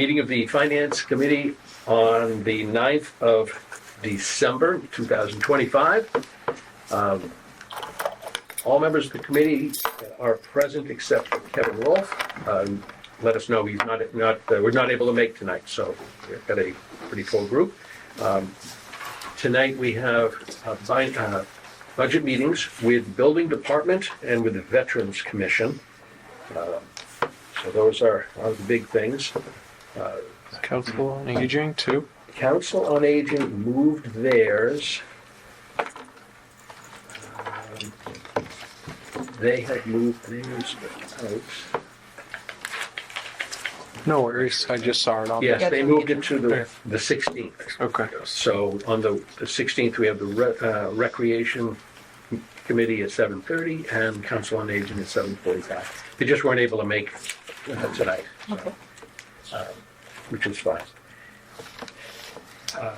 Meeting of the Finance Committee on the 9th of December 2025. All members of the committee are present except for Kevin Rolfe. Let us know we're not able to make tonight, so we've got a pretty full group. Tonight we have budget meetings with Building Department and with the Veterans Commission. So those are the big things. Council on Aging too. Council on Aging moved theirs. They had moved theirs out. No worries, I just saw it on Yes, there. they moved it to the 16th. Okay. So on the 16th, we have the Recreation Committee at 7:30 and Council on Aging at 7:45. They just weren't able to make tonight, Okay. which is fine. I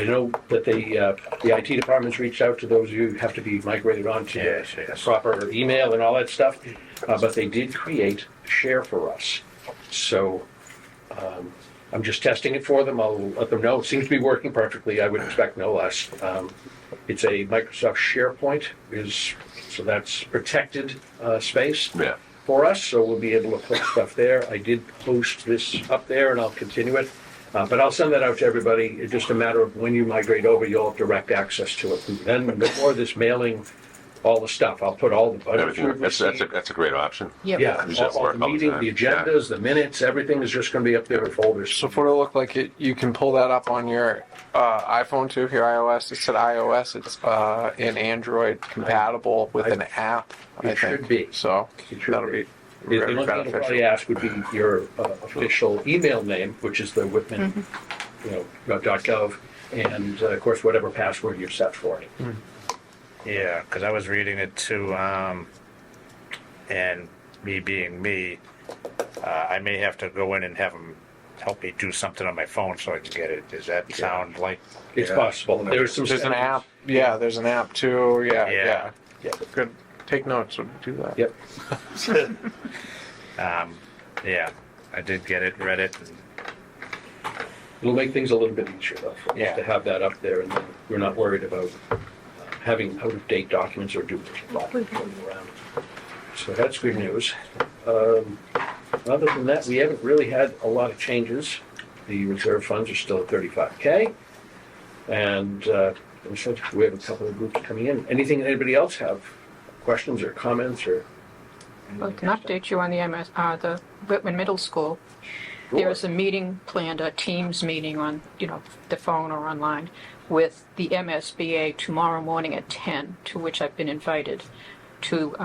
know that the IT department's reached out to those of you who have to be migrated onto proper email and all that stuff, but they did create Share for us. So I'm just testing it for them. I'll let them know. It seems to be working perfectly. I would expect no less. It's a Microsoft SharePoint, so that's protected space for us, so we'll be able to put stuff there. I did post this up there, and I'll continue it. But I'll send that out to everybody. It's just a matter of when you migrate over, you'll have direct access to it. And then before this mailing, all the stuff, I'll put all the budget. That's a great option. Yep. Yeah, all the all the meeting, time. the agendas, the minutes, everything is just going to be up there in folders. So for it to look like it, you can pull that up on your iPhone too. If your iOS, it said iOS, it's in Android compatible with an app. It should be. So that'll be The very only thing you'll probably beneficial. ask would be your official email name, which is the Whitman, .gov, and of course whatever password you're set for it. Yeah, because I was reading it too, and me being me, I may have to go in and have them help me do something on my phone so I can get it. Does that sound like? It's possible. There's some. There's an app. Yeah, there's an app too. Yeah. Yeah. Good. Take notes. So do that. Yep. Yeah, I did get it, read it. It'll make things a little bit easier though, for us Yeah. to have that up there, and then we're not worried about having out-of-date documents or duplicate documents floating around. So that's good news. Other than that, we haven't really had a lot of changes. The reserve funds are still at 35K. And we said we have a couple of groups coming in. Anybody else have questions or comments or? Well, I can update you on the Whitman Middle School. There is a meeting planned, a Teams meeting on, the phone or online with the MSBA tomorrow morning at 10, to which I've been invited to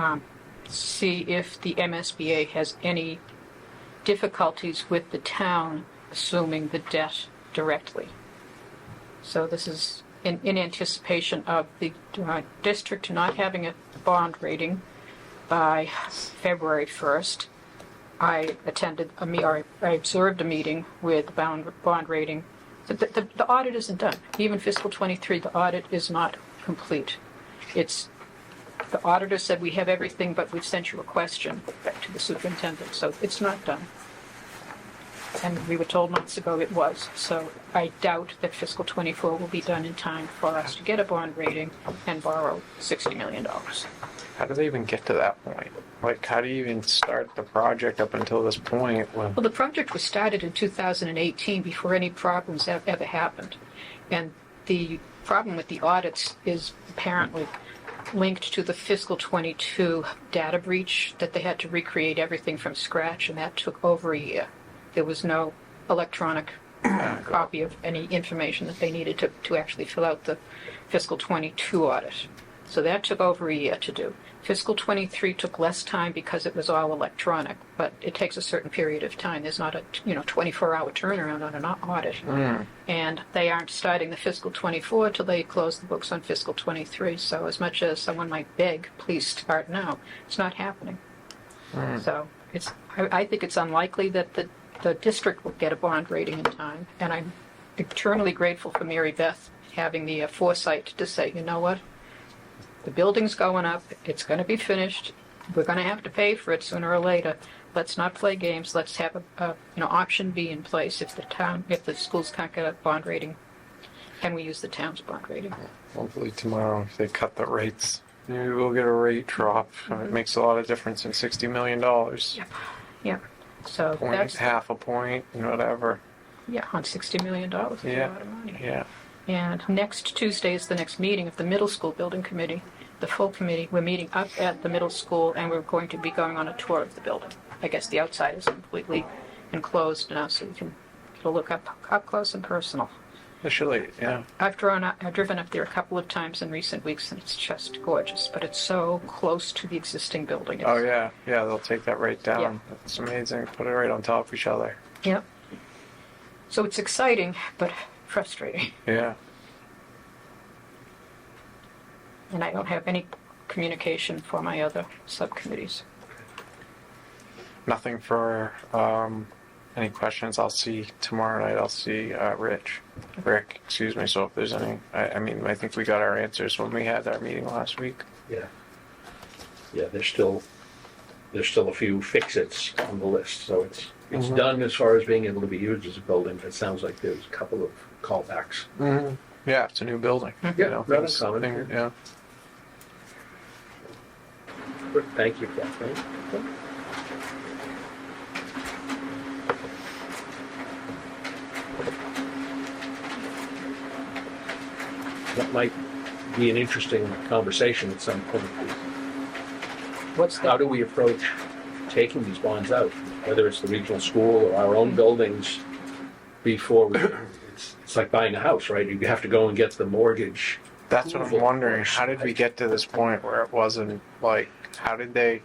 see if the MSBA has any difficulties with the town assuming the debt directly. So this is in anticipation of the district not having a bond rating by February 1st. I observed a meeting with bond rating. The audit isn't done. Even fiscal 23, the audit is not complete. The auditor said we have everything, but we've sent you a question back to the superintendent, so it's not done. And we were told months ago it was. So I doubt that fiscal 24 will be done in time for us to get a bond rating and borrow $60 million. How do they even get to that point? Like, how do you even start the project up until this point? Well, the project was started in 2018 before any problems ever happened. And the problem with the audits is apparently linked to the fiscal 22 data breach that they had to recreate everything from scratch, and that took over a year. There was no electronic copy of any information that they needed to actually fill out the fiscal 22 audit. So that took over a year to do. Fiscal 23 took less time because it was all electronic, but it takes a certain period of time. There's not a 24-hour turnaround on an audit. And they aren't starting the fiscal 24 till they close the books on fiscal 23. So as much as someone might beg, please start now, it's not happening. So I think it's unlikely that the district will get a bond rating in time. And I'm eternally grateful for Mary Beth having the foresight to say, you know what? The building's going up, it's going to be finished, we're going to have to pay for it sooner or later, let's not play games. Let's have option B in place if the schools can't get a bond rating. Can we use the town's bond rating? Hopefully tomorrow, if they cut the rates, maybe we'll get a rate drop. It makes a lot of difference in $60 million. Yep. So Point, that's, half a point, whatever. yeah, on $60 million. That's Yeah. a lot of money. Yeah. And next Tuesday is the next meeting of the middle school building committee, the full committee. We're meeting up at the middle school, and we're going to be going on a tour of the building. I guess the outside is completely enclosed now, so you can look up close and personal. Officially, yeah. I've driven up there a couple of times in recent weeks, and it's just gorgeous. But it's so close to the existing building. Oh, yeah. Yeah, they'll take that right down. Yeah. That's amazing. Put it right on top of each other. Yep. So it's exciting, but frustrating. Yeah. And I don't have any communication for my other subcommittees. Nothing for any questions. I'll see tomorrow night. I'll see Rick, excuse me. So if there's any, I think we got our answers when we had our meeting last week. Yeah. Yeah, there's still a few fix-its on the list, so it's done as far as being able to be used as a building. It sounds like there's a couple of callbacks. Mm-hmm. Yeah, it's a new building. Yeah, not things- uncommon. yeah. Thank you, Kathleen. That might be an interesting conversation at some point. What's How that? do we approach taking these bonds out, whether it's the regional school or our own buildings, before we, it's like buying a house, right? You have to go and get the mortgage. That's what I'm wondering. How did we get to this point where it wasn't like, how did they,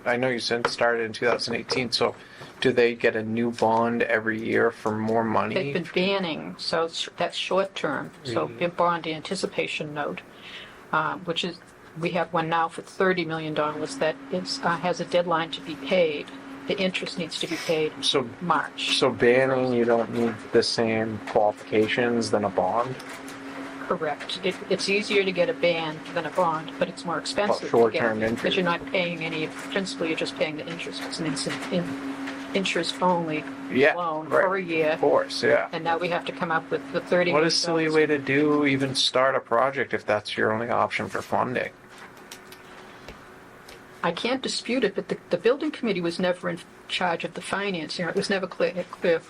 I know you said it started in 2018, so do they get a new bond every year for more They've money? been banning, so that's short term. So a bond anticipation note, which is, we have one now for $30 million that has a deadline to be paid. The interest needs to be paid So, March. so banning, you don't need the same qualifications than a bond? Correct. It's easier to get a ban than a bond, but it's more expensive to get. Short-term Because interest. you're not paying any principal, you're just paying the interest. It's an interest-only Yeah, loan right. for a year. Of course, yeah. And now we have to come up with the $30 What million. a silly way to do, even start a project if that's your only option for funding. I can't dispute it, but the building committee was never in charge of the financing. It was never clear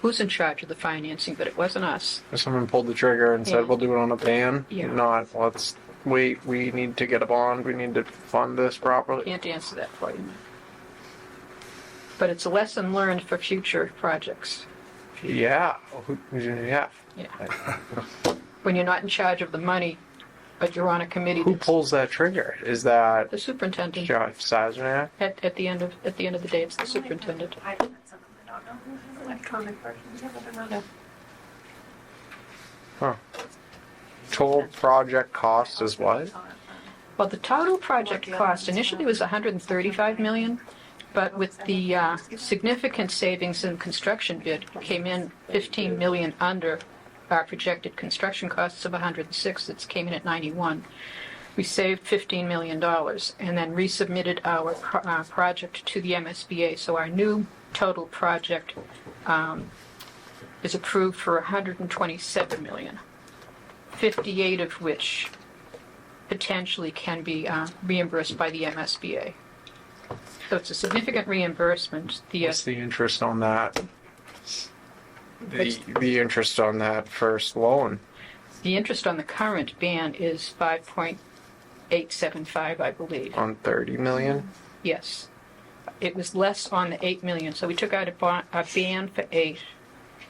who's in charge of the financing, but it wasn't us. If someone pulled the trigger and Yeah. said, we'll do it on a ban, Yeah. not, let's wait, we need to get a bond, we need to fund this properly. Can't answer that for you. But it's a lesson learned for future projects. Yeah, yeah. Yeah. When you're not in charge of the money, but you're on a committee Who that's pulls that trigger? Is that the superintendent. Jeff Sazerac? At the end of the day, it's the superintendent. I think that's something I don't know. Electronic version. Yeah, but they're not- Yeah. Huh. Total project cost is what? Well, the total project cost initially was $135 million, but with the significant savings in construction bid, it came in $15 million under our projected construction costs of 106. It came in at 91. We saved $15 million and then resubmitted our project to the MSBA. So our new total project is approved for $127 million, 58 of which potentially can be reimbursed by the MSBA. So it's a significant reimbursement. What's the interest on that? The interest on that first loan? The interest on the current ban is 5.875, I believe. On 30 million? Yes. It was less on the 8 million, so we took out a ban for 8,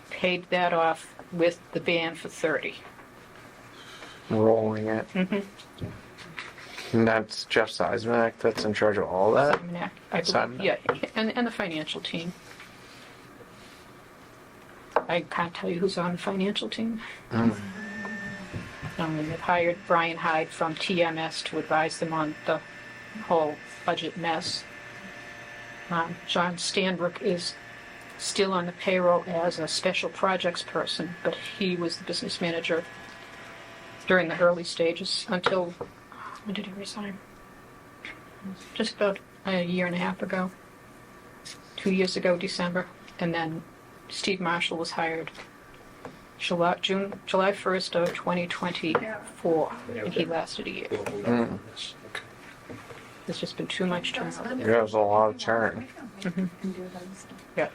paid that off with the ban for 30. Rolling it. Mm-hmm. And that's Jeff Seismack that's in charge of all that? I believe, Simon. yeah, and the financial team. I can't tell you who's on the financial team. They've hired Brian Hyde from TMS to advise them on the whole budget mess. John Stanbrook is still on the payroll as a special projects person, but he was the business manager during the early stages until, when did he resign? Just about a year and a half ago. 2 years ago, December, and then Steve Marshall was hired July 1st of 2024, and he lasted a year. We'll hold on on this. Okay. There's just been too much turnover. Yeah, there's a lot of churn. Yeah.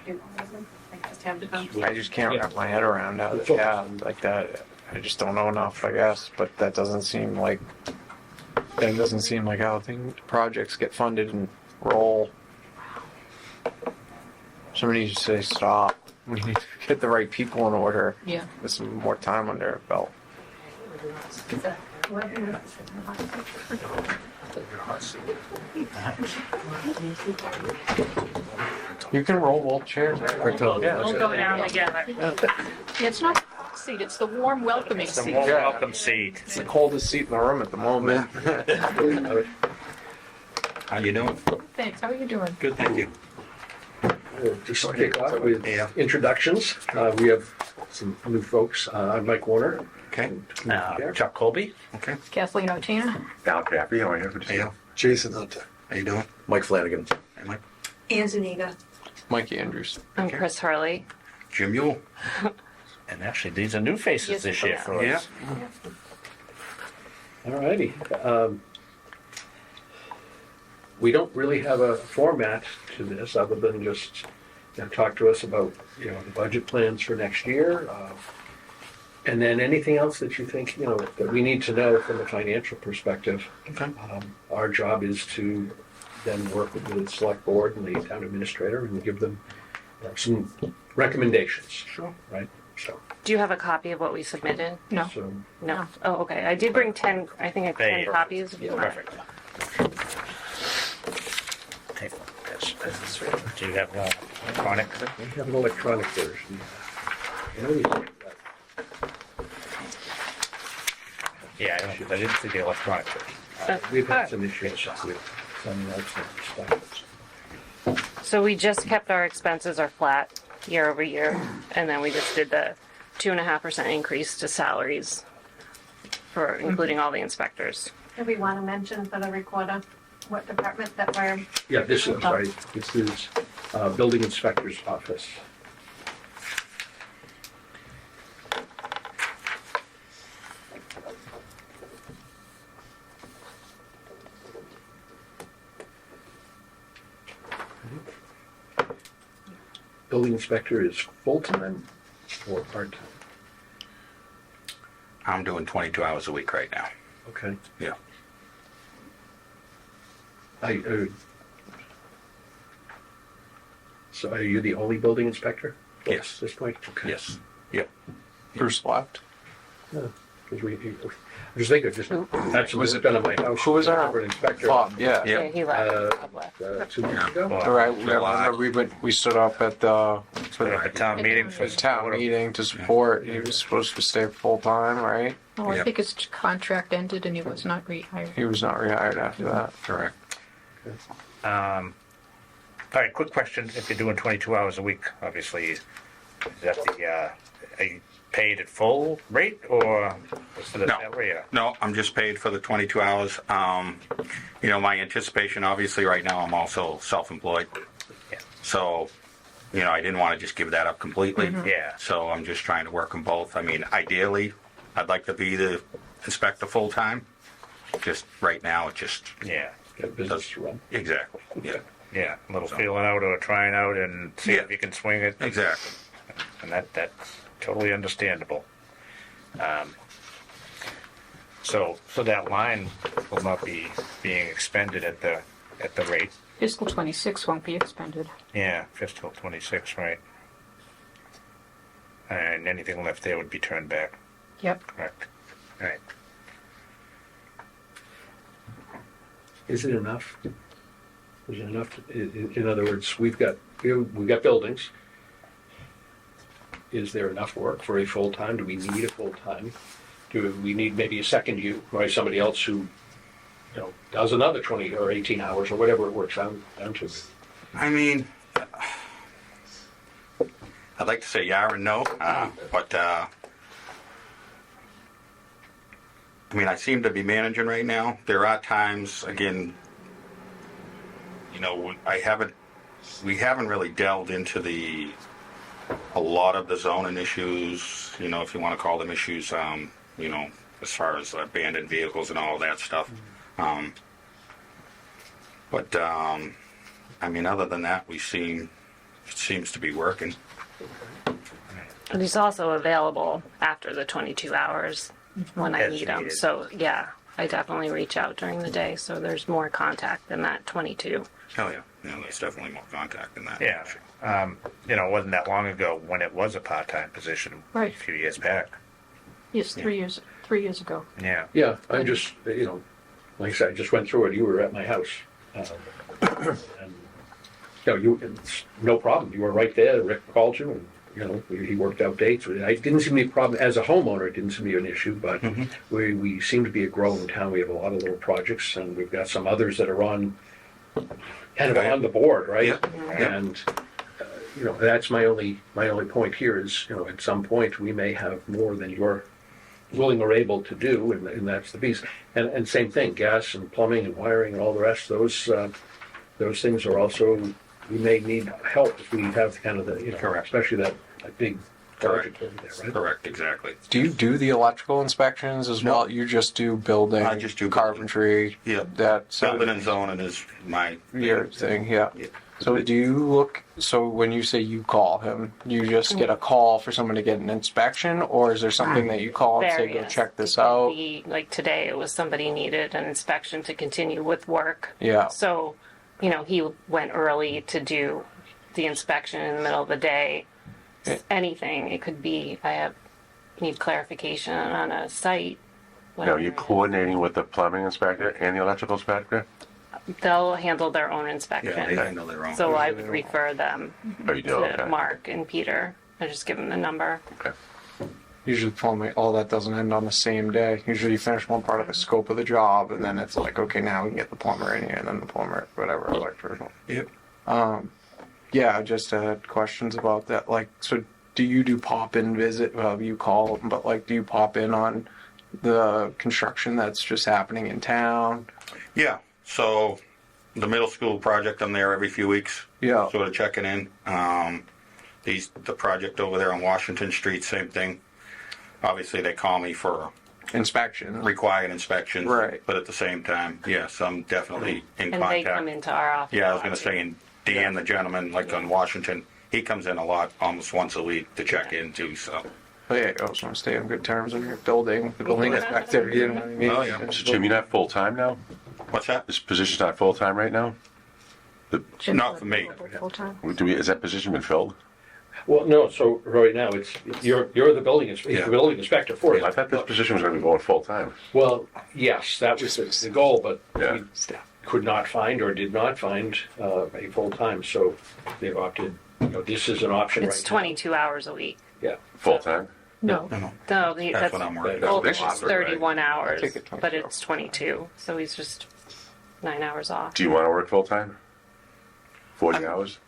I just can't wrap my head around how, yeah, like that. I just don't know enough, I guess, but that doesn't seem like how projects get funded and roll. Somebody needs to say stop. We need to get the right people in order Yeah. with some more time under their belt. You can roll both chairs. We'll go down together. It's not the hot seat, it's the warm welcoming It's a seat. warm Yeah. welcome seat. It's the coldest seat in the room at the moment. How you doing? Thanks, how are you doing? Good, thank you. We'll just kick off with introductions. We have some new folks. I'm Mike Warner. Okay. Chuck Colby. Okay. Kathleen Otina? Al Cappy, how are you? Good to see you. Jason Hunter. How you doing? Mike Flanagan. Hey, Mike. Ann Zuniga. Mikey Andrews. I'm Chris Hurley. Jim Yule. And actually, these are new faces Yes, this year for Yeah. us. All righty. We don't really have a format to this other than just talk to us about the budget plans for next year, and then anything else that you think that we need to know from a financial perspective. Okay. Our job is to then work with the select board and the town administrator and give them some recommendations. Sure. Right. So. Do you have a copy of what we submitted? No. So No. Oh, okay. I did bring 10, I think I have There 10 you go. copies. Yeah, Perfect. Okay. Do you have electronic? we have an electronic version. You know, we have that. Yeah, I didn't see the electronic version. We've had some issues with some stuff. So we just kept our expenses are flat year over year, and then we just did the 2.5% increase to salaries for including all the inspectors. Do we want to mention for the recorder what department that we're, Yeah, this is, sorry, this is building inspector's office. Building inspector is full-time or part-time? I'm doing 22 hours a week right now. Okay. Yeah. So are you the only building inspector? Yes. At this point? Okay. Yes. Yep. Bruce left. Because I just think of just, that's Was was it- done at my house. who was our- For an inspector. Bob, yeah. Yeah. Yeah, he left. Uh, Bob left. 2 weeks ago? Well, All right, July. remember we stood up at the At the town meeting for town meeting to support. He was supposed to stay full time, right? Oh, I Yep. think his contract ended and he was not rehired. He was not rehired after that. Correct. All right, quick question. If you're doing 22 hours a week, obviously, is that are you paid at full rate or what's the No. salary? No, I'm just paid for the 22 hours. My anticipation, obviously, right now, I'm also self-employed. Yeah. So, I didn't want to just give that up completely. Yeah. So I'm just trying to work them both. I mean, ideally, I'd like to be the inspector full-time. Just right now, it just, Yeah. Got business to run. exactly. Yeah, Yeah. A little feeling out or trying out and see if Yeah. you can swing it. exactly. And that's totally understandable. So that line will not be being expended at the rate. Fiscal 26 won't be expended. Yeah, fiscal 26, right? And anything left there would be turned back, Yep. correct? Right. Is it enough? Is it enough? In other words, we've got buildings. Is there enough work for a full-time? Do we need a full-time? Do we need maybe a second you, or somebody else who, does another 20 or 18 hours or whatever it works down to? I mean, I'd like to say yeah and no, but I seem to be managing right now. There are times, again, I haven't we haven't really delved into a lot of the zoning issues, if you want to call them issues, as far as abandoned vehicles and all that stuff. But other than that, it seems to be working. But he's also available after the 22 hours when I As need him. needed. So, yeah, I definitely reach out during the day, so there's more contact than that 22. Oh, yeah. There's definitely more contact than that. Yeah. It wasn't that long ago when it was a part-time position. Right. A few years back. Yes, 3 years ago. Yeah. Yeah, I'm just, like I said, I just went through it. You were at my house. And, it's no problem. You were right there. Rick called you and, he worked out dates. I didn't seem to be a problem. As a homeowner, it didn't seem to be an issue, but we seem to be a growing town. We have a lot of little projects, and we've got some others that are on on the board, right? Yeah. And that's my only point here is, at some point we may have more than you're willing or able to do, and that's the piece. And same thing, gas and plumbing and wiring and all the rest. Those things are also, we may need help if we have kind of the Correct. especially that big project over there, right? Correct, exactly. Do you do the electrical inspections as No. well? You just do building? I just do carpentry? Yeah. That's Building and zoning is my your thing, yeah. Yeah. So when you say you call him, you just get a call for someone to get an inspection, or is there something that you call and say, go Various. check this It could out? be, like today, it was somebody needed an inspection to continue with work. Yeah. So, he went early to do the inspection in the middle of the day. Anything. It could be, need clarification on a site. Now, whatever. you're coordinating with the plumbing inspector and the electrical inspector? They'll handle their own inspection. Yeah, they handle their own. So I would refer them Oh, you do? to Okay. Mark and Peter. I just give them the number. Okay. Usually plumbing, all that doesn't end on the same day. Usually you finish one part of the scope of the job, and then it's like, okay, now we can get the plumber in here, and then the plumber, whatever, electrical. Yep. Yeah, I just had questions about that. Like, so do you do pop-in visit? Well, you call, but like, do you pop in on the construction that's just happening in town? Yeah, so the middle school project, I'm there every few weeks. Yeah. Sort of checking in. The project over there on Washington Street, same thing. Obviously, they call me for Inspection. required inspections. Right. But at the same time, yes, I'm definitely in And contact. they come into our office. Yeah, I was going to say, and Dan, the gentleman, like on Washington, he comes in a lot, almost once a week to check in too, so. Oh, yeah, you always want to stay on good terms with your building, the building inspector, you know what I mean? Oh, yeah. So Jim, you're not full-time now? What's that? This position's not full-time right now? Jim's Not for me. Full-time. Has that position been filled? Well, no. So right now you're the building inspector for it. I thought this position was going to be going full-time. Well, yes, that was the goal, but Yeah. we could not find or did not find a full-time, so they've opted, this is an option right now. It's 22 hours a week. Yeah. Full-time? No, No, no, No, that's what I'm worried Well, about. Old is 31 hours, Take it 22. but it's 22, so he's just 9 hours off. Do you want to work full-time? 40 hours?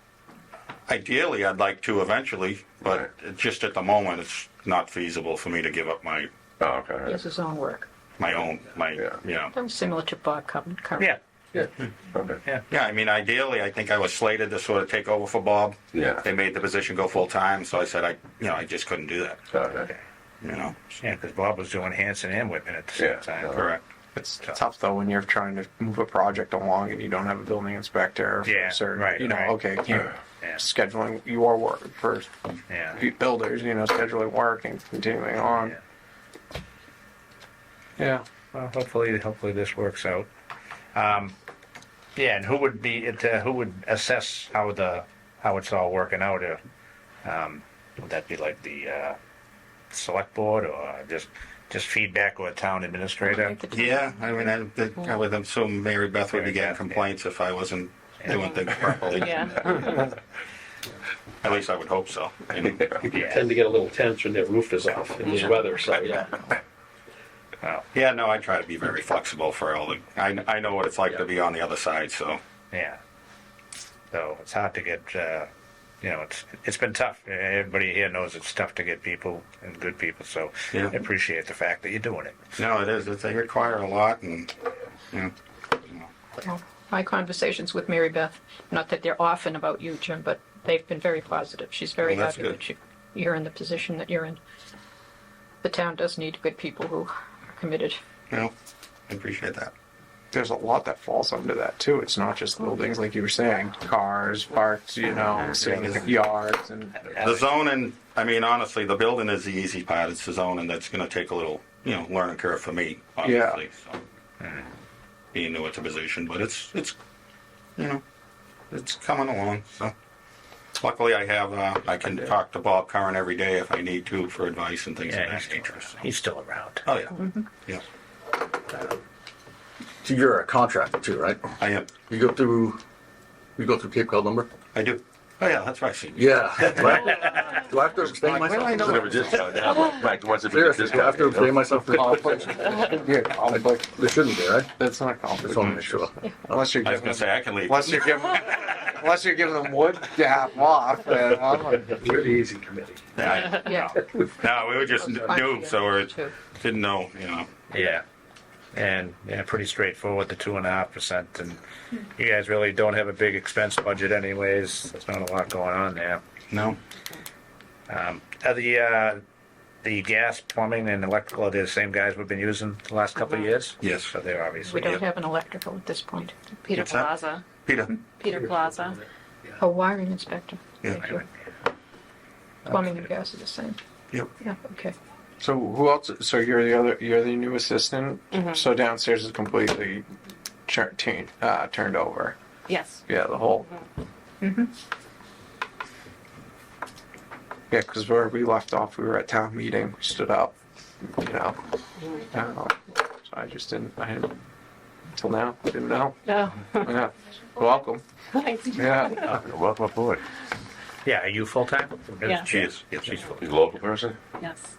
Ideally, I'd like to eventually, but just at the moment, it's not feasible for me to give up my Oh, okay. all he right. has his own work. Yeah. That was similar to Bob Curran. Yeah. Okay. Yeah, I mean, ideally, I think I was slated to sort of take over for Bob. Yeah. They made the position go full-time, so I said I just couldn't do that, Okay. Yeah, because Bob was doing Hanson and Whitman at the same Yeah. time. Correct. It's tough though when you're trying to move a project along and you don't have a building inspector. Yeah, certain, right, right. Okay, can't Yeah. scheduling your work for Yeah. builders. Scheduling work and continuing on. Yeah. Well, hopefully this works out. Yeah, and who would assess how it's all working out? Would that be like the select board or just feedback or a town administrator? Yeah, I mean, I would assume Mary Beth would be getting complaints if I wasn't doing things properly. Yeah. At least I would hope so. People tend to get a little tense when their roof is off in this weather, so yeah. Yeah, no, I try to be very flexible for all the. I know what it's like to be on the other side, so. Yeah. So it's hard to get. It's been tough. Everybody here knows it's tough to get people and good people. So Yeah. I appreciate the fact that you're doing it. No, it is. They require a lot, and Well, my conversations with Mary Beth, not that they're often about you, Jim, but they've been very positive. She's very Well, that's happy good. that you're in the position that you're in. The town does need good people who are committed. I appreciate that. There's a lot that falls under that too. It's not just buildings, like you were saying, cars, parks, sitting in the yards, and The zoning, I mean, honestly, the building is the easy part. It's the zoning that's going to take a little, learning curve for me, obviously. So, being new at the position, but it's coming along. So, luckily, I can talk to Bob Curran every day if I need to for advice and things Yeah, of that nature. So. He's still around. Oh yeah, yeah, So you're a contractor too, right? I am. You go through Cape Cod Lumber? I do. Oh yeah, that's right. Yeah. Do I have to abstain myself? I know. Whatever discount, yeah, Mike, the ones that we get Seriously, do I have to abstain myself? yeah, There shouldn't be, right? that's not Just want to make conflict. sure. Unless you're I was giving going to say I can leave. unless you're giving them wood to half off. Then Pretty easy committee. Yeah. No, we were just new, so we didn't know. Yeah. And pretty straightforward, the 2.5%. And you guys really don't have a big expense budget anyways. There's not a lot going on there. No. Are the gas, plumbing, and electrical, are they the same guys we've been using the last couple of years? Yes. So they're obviously. We don't have an electrical at this point. Peter What's that? Plaza. Peter. Peter Plaza. A wiring inspector. Yeah. Thank you. Plumbing and gas are the same. Yep. Yeah, okay. so who else? So you're the new assistant. So downstairs is completely turned over. Yes. Yeah, the whole. Yeah, because where we left off, we were at town meeting. We stood up, So I just didn't. Until now, didn't know. No. Yeah. Welcome. Thanks. Yeah. Welcome aboard. Yeah, are you full-time? Yeah. She is. Yes. She's full. He's a local person? Yes.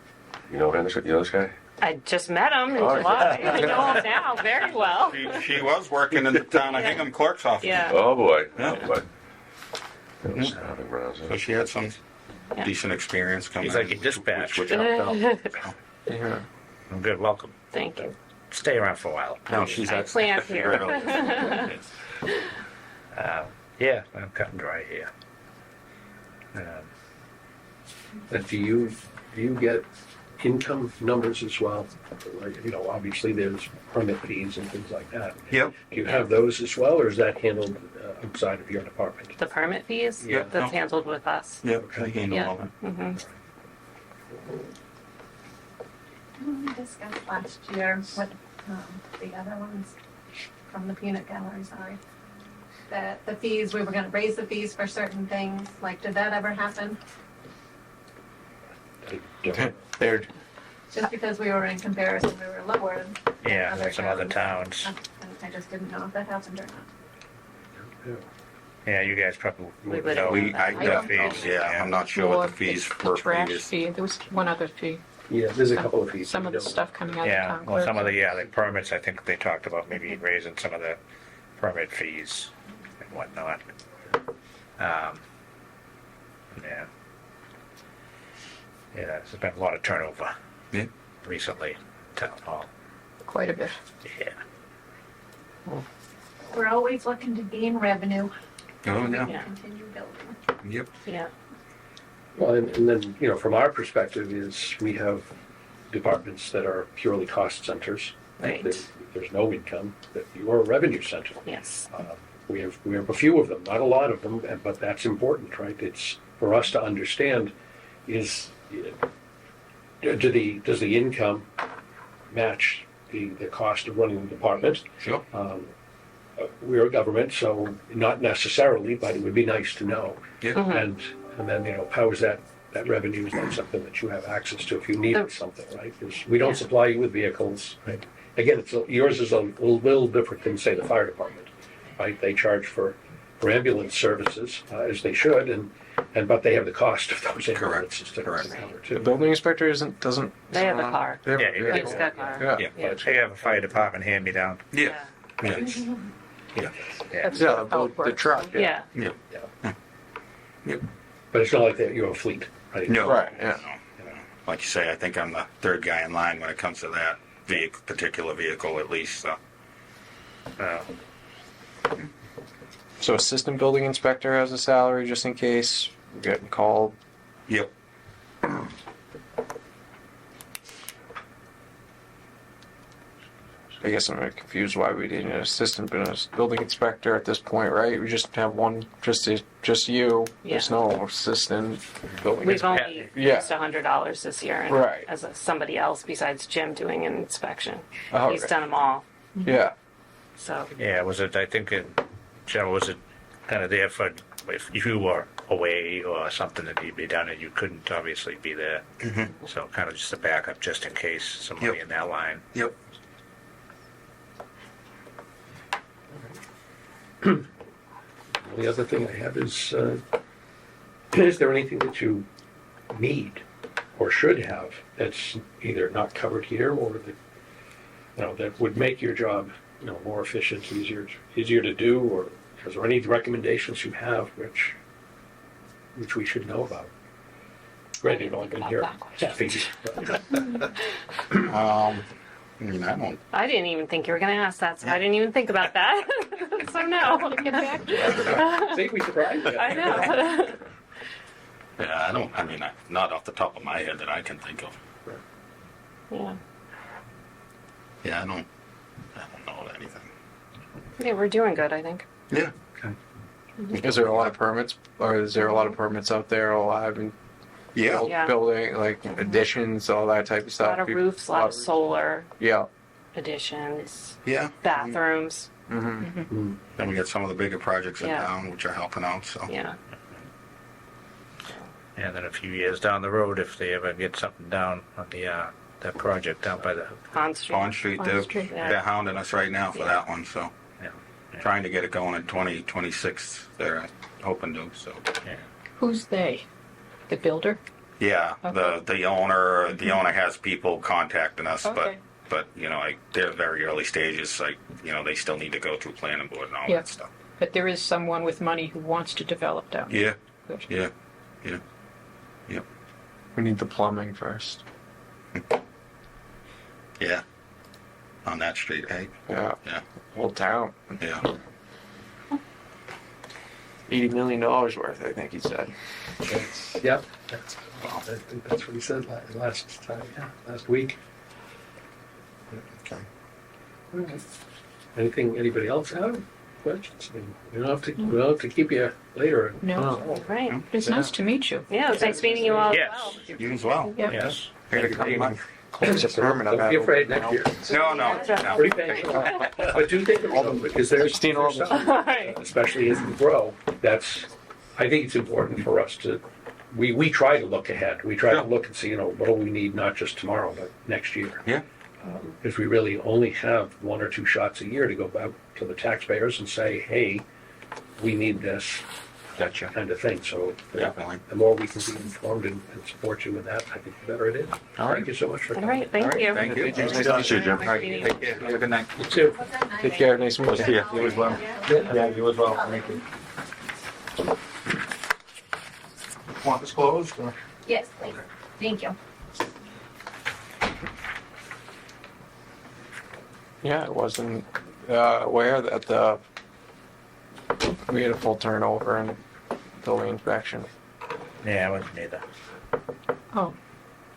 You know this guy? I just met him in Oh, July. I know him now very well. She was working in the town of Hingham clerk's office. Yeah. Oh, boy. Yeah. Oh, boy. That was having rounds, huh? So she had some decent experience coming. He's like in, a dispatch. which helped out. Yeah. Good, welcome. Thank you. Stay around for a while. No, she's I plan figure it here. out. Yeah, I'm cut and dry here. But do you get income numbers as well? Like, obviously there's permit fees and things like that. Yep. Do you have those as well, or is that handled outside of your department? The permit fees? Yeah. That's handled with us. Yep. I handle Yeah. all that. We discussed last year with the other ones from the peanut gallery, sorry. That the fees, we were gonna raise the fees for certain things, like, did that ever happen? They're Just because we were in comparison, we were lower than Yeah, other like some other towns. towns. I just didn't know if that happened or not. Yeah, you guys probably We would would- know. I the don't know. fees. Yeah, I'm not sure what the fees It's were the trash previous. fee. There was one other fee. Yeah, there's a couple of fees. Some of the we don't- stuff coming out of the Yeah, town well, some of clerk's. the permits, I think they talked about maybe raising some of the permit fees and whatnot. Yeah. Yeah, there's been a lot of turnover Yeah. recently, town hall. Quite a bit. Yeah. We're always looking to gain revenue. Oh, We yeah. can continue building. Yep. Yeah. Well, and then, from our perspective is we have departments that are purely cost centers. Right. There's no income, that you're a revenue center. Yes. We have a few of them, not a lot of them, but that's important, right? It's for us to understand is, does the income match the cost of running the department? Sure. We're a government, so not necessarily, but it would be nice to know. Yeah. And then, how is that revenue, is that something that you have access to if you needed The- something, right? Because we don't supply you with vehicles, right? Again, yours is a little different than, say, the fire department, right? They charge for ambulance services, as they should, but they have the cost of those ambulances to cover the too. building inspector doesn't. They have a car. They have Yeah, a you vehicle. He's got a car. Yeah. Yeah. Yeah. They have a fire department hand-me-down. Yeah. Yeah. Yeah. That's Yeah, how it the works. truck. Yeah. Yeah. Yep. But it's not like that you have a fleet, right? No. Right, yeah. No. Like you say, I think I'm the third guy in line when it comes to that particular vehicle, at least. So. So assistant building inspector has a salary just in case we're getting called. Yep. I guess I'm confused why we need an assistant building inspector at this point, right? We just have one, just you. There's Yeah. no assistant building We've inspector. only Yeah. used $100 this year, and Right. as somebody else besides Jim doing an inspection. Oh, He's right. done them all. Yeah. So Yeah, was it, I think, General, was it kind of there for, if you were away or something that needed to be done and you couldn't obviously be there? So kind of just a backup just in case somebody Yep. in that line. Yep. The other thing I have is there anything that you need or should have that's either not covered here or that, that would make your job, more efficient, easier to do, or is there any recommendations you have which we should know about? Granted, you've only been here half a year. I mean, I don't. I didn't even think you were going to ask that, so I didn't even think about that. So no. Get back to it. See, we surprised you. I know. Yeah, I don't. I mean, not off the top of my head that I can think of. Yeah. Yeah, I don't know anything. Yeah, we're doing good, I think. Yeah. Is there a lot of permits, or is there a lot of permits out there alive and Yeah. Yeah. building, like additions, all that type of A stuff? lot of roofs, a lot of solar Yeah. additions, Yeah. bathrooms. Mm-hmm. Then we got some of the bigger projects in Yeah. town which are helping out. So. Yeah. And then a few years down the road, if they ever get something down on the, that project down by the, Pond Street. Pond Street, Pond they're, Street, yeah. they're hounding us right now for Yeah. that one. So yeah. trying to get it going in 2026. They're hoping to. So. Yeah. Who's they? The builder? Yeah, Okay. the owner has people contacting us, Okay. but they're very early stages. Like they still need to go through planning board and all Yeah. that stuff. But there is someone with money who wants to develop down there. Yeah, Good. yeah. We need the plumbing first. Yeah. On that street, hey? Yeah. Yeah. Whole town. Yeah. $80 million worth, I think he said. Yep. I think that's what he said last time, last week. Okay. Anybody else have questions? I mean, we don't have to keep you later. No. Right. It's nice to meet you. Yeah, it's nice meeting you all as Yes. well. You as well. Yeah. Yes. It's a permit I've Don't had be over afraid now. next year. No. Pretty painful. But do think about it, because there's something, Right. especially as we grow, I think it's important for us to, we try to look ahead. We try to look and see, what do we need, not just tomorrow, but next year. Yeah. Because we really only have one or two shots a year to go back to the taxpayers and say, hey, we need this Gotcha. kind of thing. So Definitely. the more we can be informed and support you in that, I think the better it is. Thank you so much for All coming. right, thank you. Thank you. Nice to Nice meet you, Jim. Nice meeting you. Take care. Have a good night. You too. Take care. Nice to meet you. Yeah, you as well. Yeah. you as well. Thank you. Want this closed? Or? Yes, please. Thank you. Yeah, I wasn't aware that we had a full turnover in building inspection. Yeah, I wasn't either. Oh,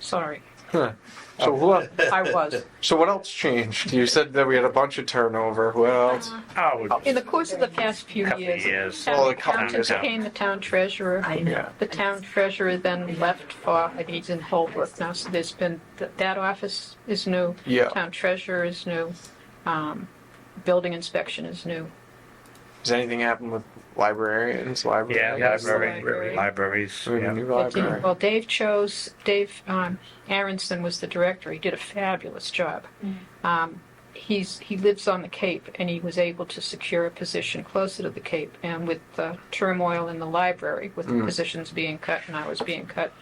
sorry. Huh. So what? I was. So what else changed? You said that we had a bunch of turnover. What else? Oh, In the course of the past few Couple of years, years. town Well, a couple accountant years, yeah. became the town treasurer. Yeah. The town treasurer then left for, he's in Holbrook now, so there's been, that office is new. Yeah. Town treasurer is new. Building inspection is new. Does anything happen with librarians? yeah, Yes, library, libraries, We have a yeah. new Well, library. Dave Aronson was the director. He did a fabulous job. He lives on the Cape, and he was able to secure a position closer to the Cape. And with the turmoil in the library, with the positions being cut and ours being cut,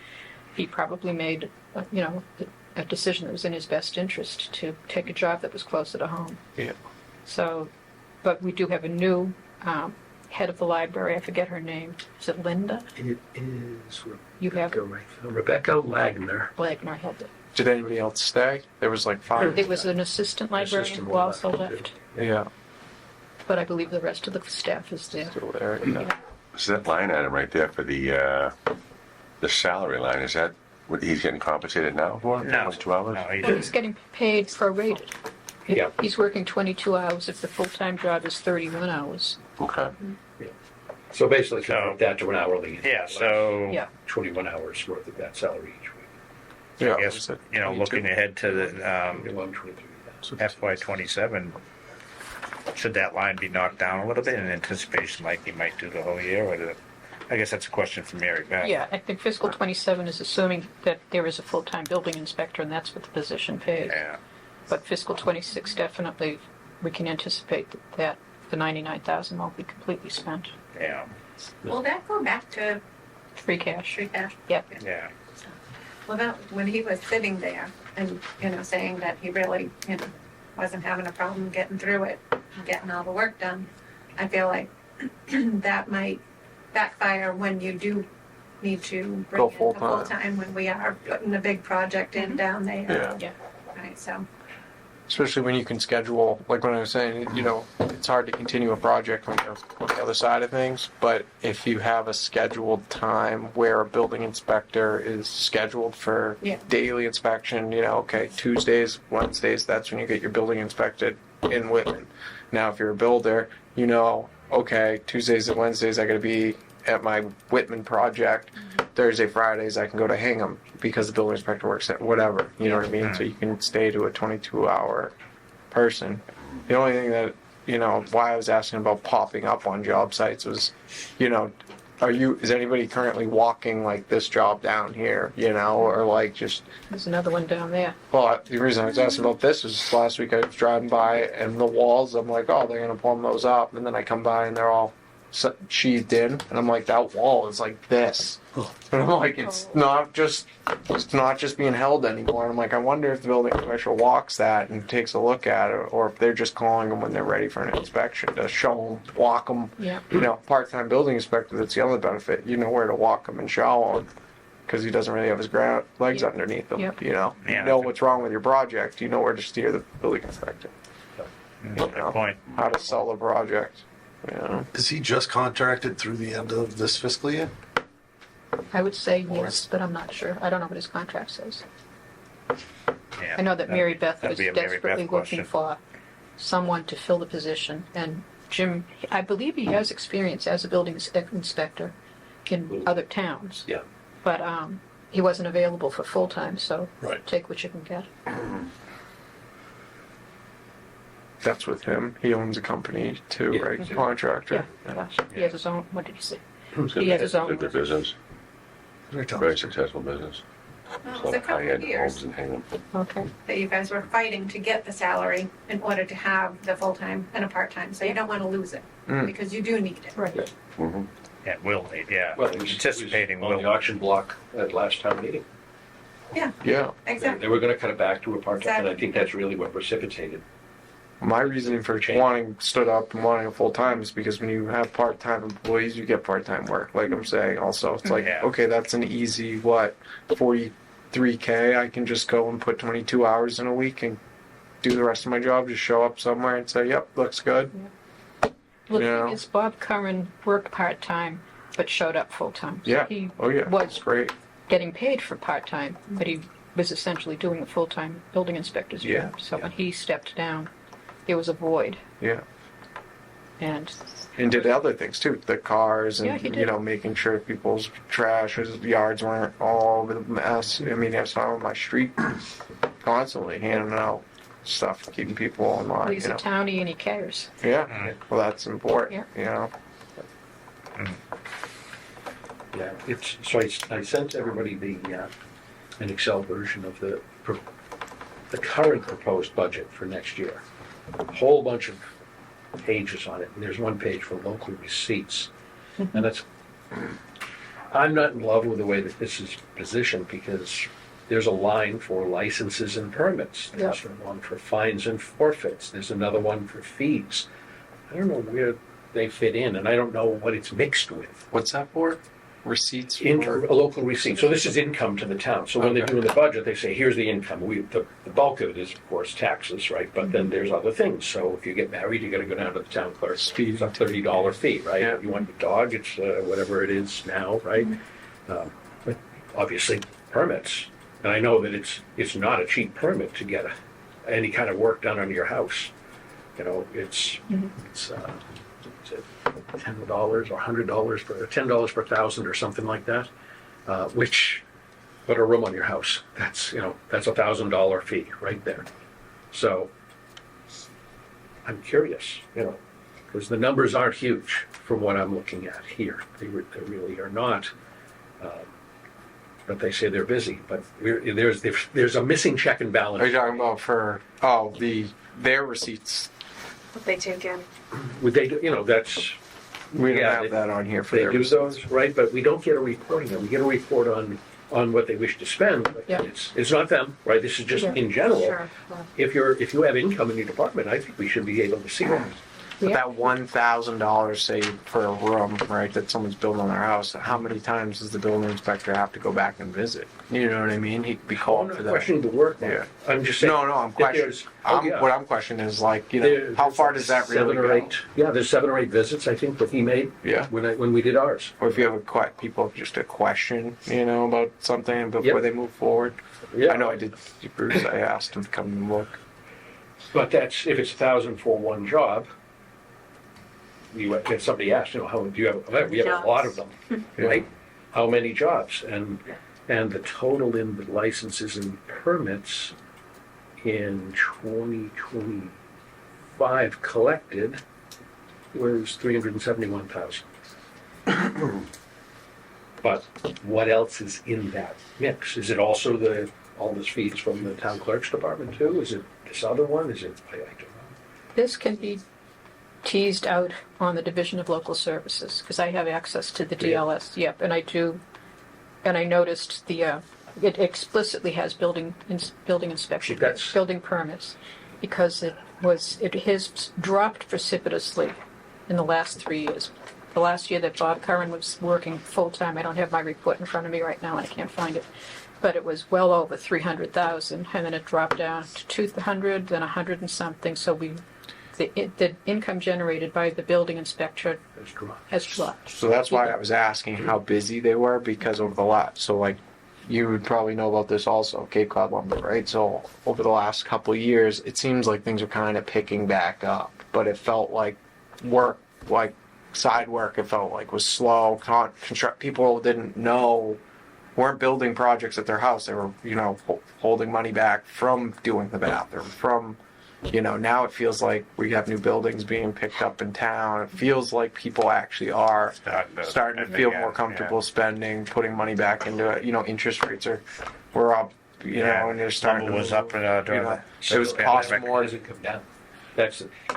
he probably made, a decision that was in his best interest to take a job that was closer to home. Yeah. So, but we do have a new head of the library. I forget her name. Is it Linda? It is You have Rebecca Lagner. Wagner held it. Did anybody else stay? There was like 5. There was an assistant librarian who also left. Yeah. but I believe the rest of the staff is there. Still there, yeah. So that line item right there for the salary line, is that what he's getting compensated now for? No. 22 hours? No, he Well, didn't. he's getting paid prorated. Yeah. He's working 22 hours if the full-time job is 31 hours. Okay. So basically, So- convert that to an hourly. Yeah, so Yeah. 21 hours worth of that salary each week. Yeah, I guess, was it you know, 22? looking ahead to the 21, 23, yeah. FY '27, should that line be knocked down a little bit in anticipation like he might do the whole year? Or I guess that's a question for Mary Beth. Yeah, I think fiscal 27 is assuming that there is a full-time building inspector, and that's what the position pays. Yeah. But fiscal 26, definitely, we can anticipate that the 99,000 won't be completely spent. Yeah. Will that go back to Free cash. free cash? Yep. Yeah. Well, that, when he was sitting there and, saying that he really, wasn't having a problem getting through it, and getting all the work done, I feel like that might backfire when you do need to bring Go in the full-time. full-time, when we are putting a big project in down there. Yeah. Yeah. Right, so, Especially when you can schedule, like when I was saying, it's hard to continue a project when you're on the other side of things. But if you have a scheduled time where a building inspector is scheduled for Yeah. daily inspection, okay, Tuesdays, Wednesdays, that's when you get your building inspected in Whitman. Now, if you're a builder, okay, Tuesdays and Wednesdays I got to be at my Whitman project. Thursday, Fridays, I can go to Hingham because the building inspector works at whatever. You know what I mean? So you can stay to a 22-hour person. The only thing that, why I was asking about popping up on job sites was, is anybody currently walking like this job down here, or like just, There's another one down there. well, the reason I was asking about this is last week I was driving by and the walls, I'm like, oh, they're going to plumb those up. And then I come by and they're all sheathed in, and I'm like, that wall is like this, and I'm like, it's not just being held anymore. And I'm like, I wonder if the building inspector walks that and takes a look at it, or if they're just calling them when they're ready for an inspection to show them, walk them. Yeah. Part-time building inspector, that's the other benefit. You know where to walk them and show them, because he doesn't really have his legs Yeah. underneath him. Yep. You Yeah. know what's wrong with your project. You know where to steer the building inspector. Good point. How to sell the project. Is he just contracted through the end of this fiscal year? I would say yes, but I'm not sure. I don't know what his contract says. Yeah. I know that Mary Beth That'd was be a Mary desperately Beth looking question. for someone to fill the position, and Jim, I believe he has experience as a building inspector in other towns, Yeah. but he wasn't available for full-time, so Right. take what you can get. That's with him. He owns a company too, Yeah. right? Yeah, Contractor. gosh, he has his own, what did he say? It's He has his own. a good business, very successful business. well, It's it's a lot a of couple of high-end years homes in Hingham. Okay. that you guys were fighting to get the salary in order to have the full-time and a part-time, so you don't want to lose it, because you do need it. Right. Mm-hmm. Yeah, will need, yeah. Well, it was Anticipating on the will. auction block at last town meeting. Yeah, Yeah. exactly. They were gonna cut it back to a part-time, and I Exactly. think that's really what precipitated. My reasoning for stood up and wanting a full time is because when you have part time employees, you get part time work. Like I'm saying, also, it's like, Yeah. okay, that's an easy 43K. I can just go and put 22 hours in a week and do the rest of my job. Just show up somewhere and say, yep, looks good. Well, the Yeah. thing is, Bob Curran worked part-time, but showed up full-time. So Yeah. He Oh yeah. was It's great. getting paid for part-time, but he was essentially doing a full-time building inspector's Yeah. job. So when he stepped down, there was a void, Yeah. and And did other things too, the cars and Yeah, he did. making sure people's trash, yards weren't all over the mess. I mean, I was on my street constantly handing out stuff, keeping people online. well, he's a townie and he cares. Yeah, Mm. well, that's important. Yeah, so I sent everybody an Excel version of the current proposed budget for next year. A whole bunch of pages on it, and there's one page for local receipts. And I'm not in love with the way that this is positioned, because there's a line for licenses and permits. There's one for fines and forfeits. There's another one for fees. I don't know where they fit in, and I don't know what it's mixed with. What's that for? receipts a local receipt. So this is income to the town. So when they're Okay. doing the budget, they say, here's the income. The bulk of it is, of course, taxes, right? But then there's other things. So if you get married, you got to go down to the town clerk. It's a $30 fee, right? Yeah. If you want your dog, it's whatever it is now, right? But obviously, permits. And I know that it's not a cheap permit to get any kind of work done on your house. You know, it's is it $10 or $100 for $10 per thousand or something like that, which put a room on your house. That's that's $1,000 fee right there. So I'm curious, because the numbers aren't huge from what I'm looking at here. They really are not. But they say they're busy. But there's a missing check and balance. Are you talking about for their receipts? What they take in. Would they do? That's. We don't Yeah, have that on here for They their do receipts. those, right, but we don't get a reporting. We get a report on what they wish to spend. But Yeah. It's not them, right? This is just Yeah. in general. Sure. If you have income in your department, I think we should be able to see that. But Yeah. that $1,000, say, for a room, right, that someone's building on their house, how many times does the building inspector have to go back and visit? You know what I mean? He could be I'm called for not that. questioning the work. Yeah. I'm just saying. No, I'm that questioning. there's- oh, yeah. What I'm questioning is like, There's how far does that really 7 or go? 8. Yeah, there's 7 or 8 visits, I think, that he made. Yeah. When we did ours. Or if you have people have just a question, about something before Yep. they move forward. Yeah. I know I did, Bruce, I asked him to come and look. But that's if it's 1,000 for one job. If somebody asked, how do you have? We have a lot of them, right? How many jobs? And the total in the licenses and permits in 2025 collected was 371,000. But what else is in that mix? Is it also all this fees from the town clerk's department too? Is it this other one? Is it, I don't know. This can be teased out on the Division of Local Services, because I have access to the DLS, yep, and I do, and I noticed it explicitly has building inspection, That's- building permits, because it has dropped precipitously in the last 3 years. The last year that Bob Curran was working full-time, I don't have my report in front of me right now, and I can't find it, but it was well over 300,000, and then it dropped down to 200, then 100 and something, so the income generated by the building inspector That's dropped. has dropped. So that's why I was asking how busy they were, because over the last, so like, you would probably know about this also, Cape Cod lumber, right? So over the last couple of years, it seems like things are kind of picking back up, but it felt like work, like side work, it felt like was slow. People didn't know, weren't building projects at their house. They were, holding money back from doing the bathroom, from, now it feels like we have new buildings being picked up in town. It feels like people actually are starting to feel more comfortable spending, putting money back into it. Interest rates were up, and they're starting Lumber to was up during the it was cost pandemic. more. Hasn't come down.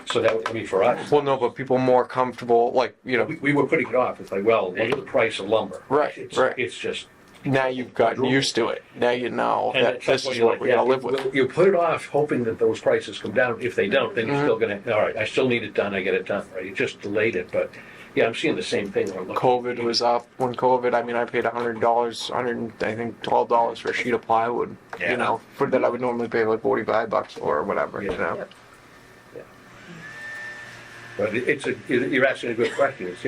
So that I mean for us. Well, no, but people more comfortable, like, We were putting it off. It's like, well, look at the price of lumber. Right, right. It's just. now you've gotten used to it. Now you know And that at some this point is you're what like, we yeah, gotta live with. You put it off hoping that those prices come down. If they don't, then you're still gonna, all right, I still need it done, I get it done, right? You just delayed it, but yeah, I'm seeing the same thing. When I'm looking. COVID was up. When COVID, I paid $100, I think $12 for a sheet of plywood. Yeah. For that I would normally pay like $45 for or whatever. Yeah. Yep. But you're asking a good question. It's,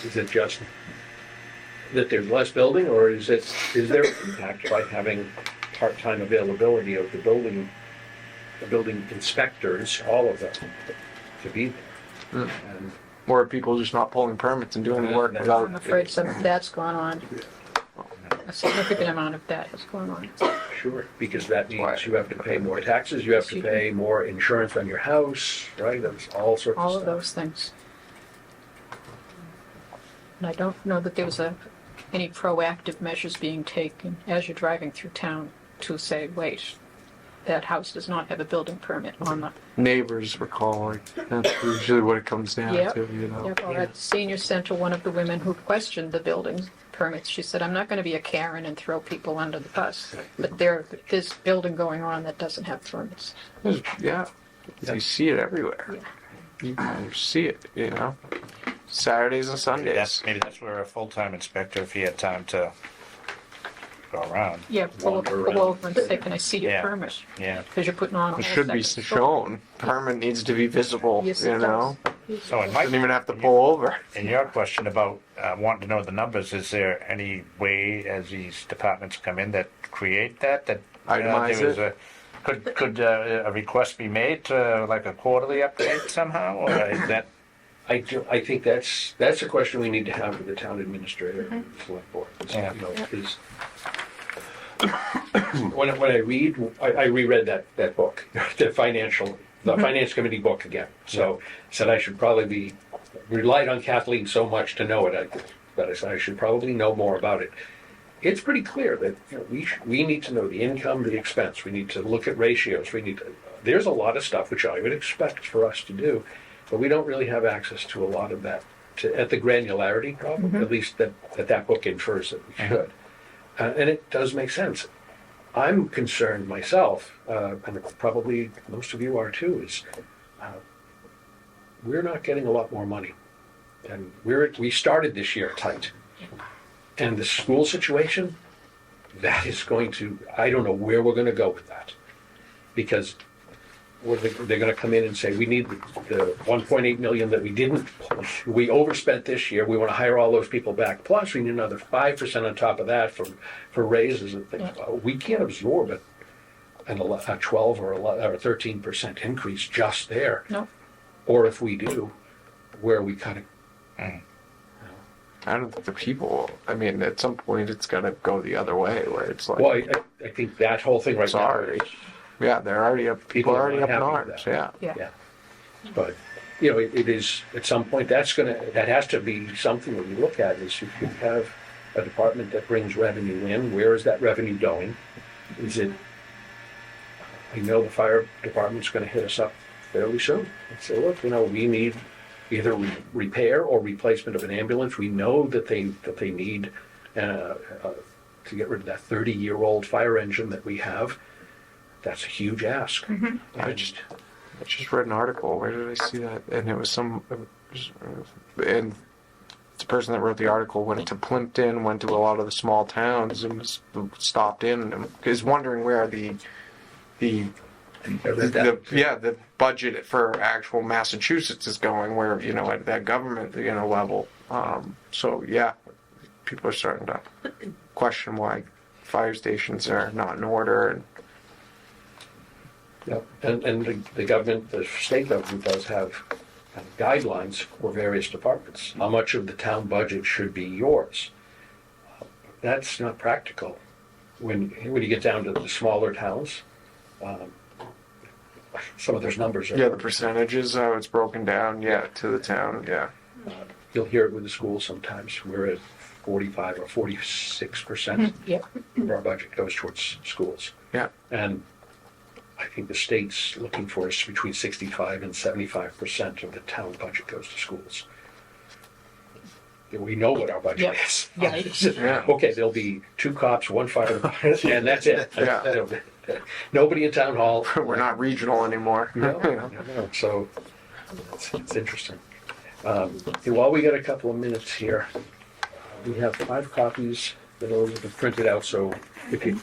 is it just that there's less building, or is there impact by having part-time availability of the building inspectors, all of them, to be there? And Or are people just not pulling permits and doing the work without? I'm afraid some of that's gone on. A significant amount of that has gone on. sure, because that Why? means you have to pay more taxes, you have to pay more insurance on your house, right? That's all sorts of All stuff. of those things. And I don't know that there was any proactive measures being taken as you're driving through town to say, wait, that house does not have a building permit on the. Neighbors were calling. That's usually what it comes down Yep. to, Yep, or at the senior center, one of the women who questioned the building permits, she said, I'm not going to be a Karen and throw people under the bus, but there's building going on that doesn't have permits. Yeah. You see it everywhere. Yeah. You see it, Saturdays and Sundays. Maybe that's where a full-time inspector, if he had time to go around. Yeah, pull over and say, can I see your Yeah. permit? Yeah. Because you're putting on a whole It should be second- shown. Permit needs to be visible, Yes, you it know? does. So in my, Doesn't even have to pull over. in your question about wanting to know the numbers, is there any way as these departments come in that create that Itemize there is it? could a request be made to like a quarterly update somehow, or is that? I think that's a question we need to have with the town administrator and the select board. Yeah. You know, is- when I reread that book, the finance committee book again. So said I should probably be relied on Kathleen so much to know it. But I said I should probably know more about it. It's pretty clear that we need to know the income, the expense. We need to look at ratios. There's a lot of stuff which I would expect for us to do, but we don't really have access to a lot of that at the granularity problem. At least that book infers that we should, and it does make sense. I'm concerned myself, and probably most of you are too. Is we're not getting a lot more money, and we started this year tight. And the school situation, that is going to, I don't know where we're going to go with that. Because they're going to come in and say, we need the 1.8 million that we overspent this year. We want to hire all those people back. Plus, we need another 5% on top of that for raises and things. We can't absorb a 12 or 13% increase just there. No. Or if we do, where are we cutting? I don't think the people, I mean, at some point it's going to go the other way where it's like, Well, I think that whole thing right now. sorry. Yeah, they're already up, people are already up in People are not arms, happy yeah. Yeah. Yeah, but, it is, at some point, that has to be something that we look at, is if you have a department that brings revenue in, where is that revenue going? Is it, I know the fire department's gonna hit us up fairly soon, and say, look, we need either repair or replacement of an ambulance. We know that they need, to get rid of that 30-year-old fire engine that we have. That's a huge ask. I just read an article. Where did I see that? And it was and the person that wrote the article went to Plimpton, went to a lot of the small towns, and stopped in and is wondering where the budget for actual Massachusetts is going, where at that government level. So yeah, people are starting to question why fire stations are not in order and. Yeah, and the government, the state government does have guidelines for various departments. How much of the town budget should be yours? That's not practical. When you get down to the smaller towns, some of those numbers are. Yeah, the percentages, how it's broken down, to the town, yeah. You'll hear it with the schools sometimes. We're at 45 or 46% Yeah. of our budget goes towards schools. Yeah. And I think the state's looking for us between 65 and 75% of the town budget goes to schools. We know what our budget Yeah. is. Yeah. Okay, there'll be 2 cops, 1 fire department, and that's it. Yeah. Nobody in town hall. We're not regional anymore. No. So it's interesting. While we got a couple of minutes here, we have 5 copies that are printed out, so if you.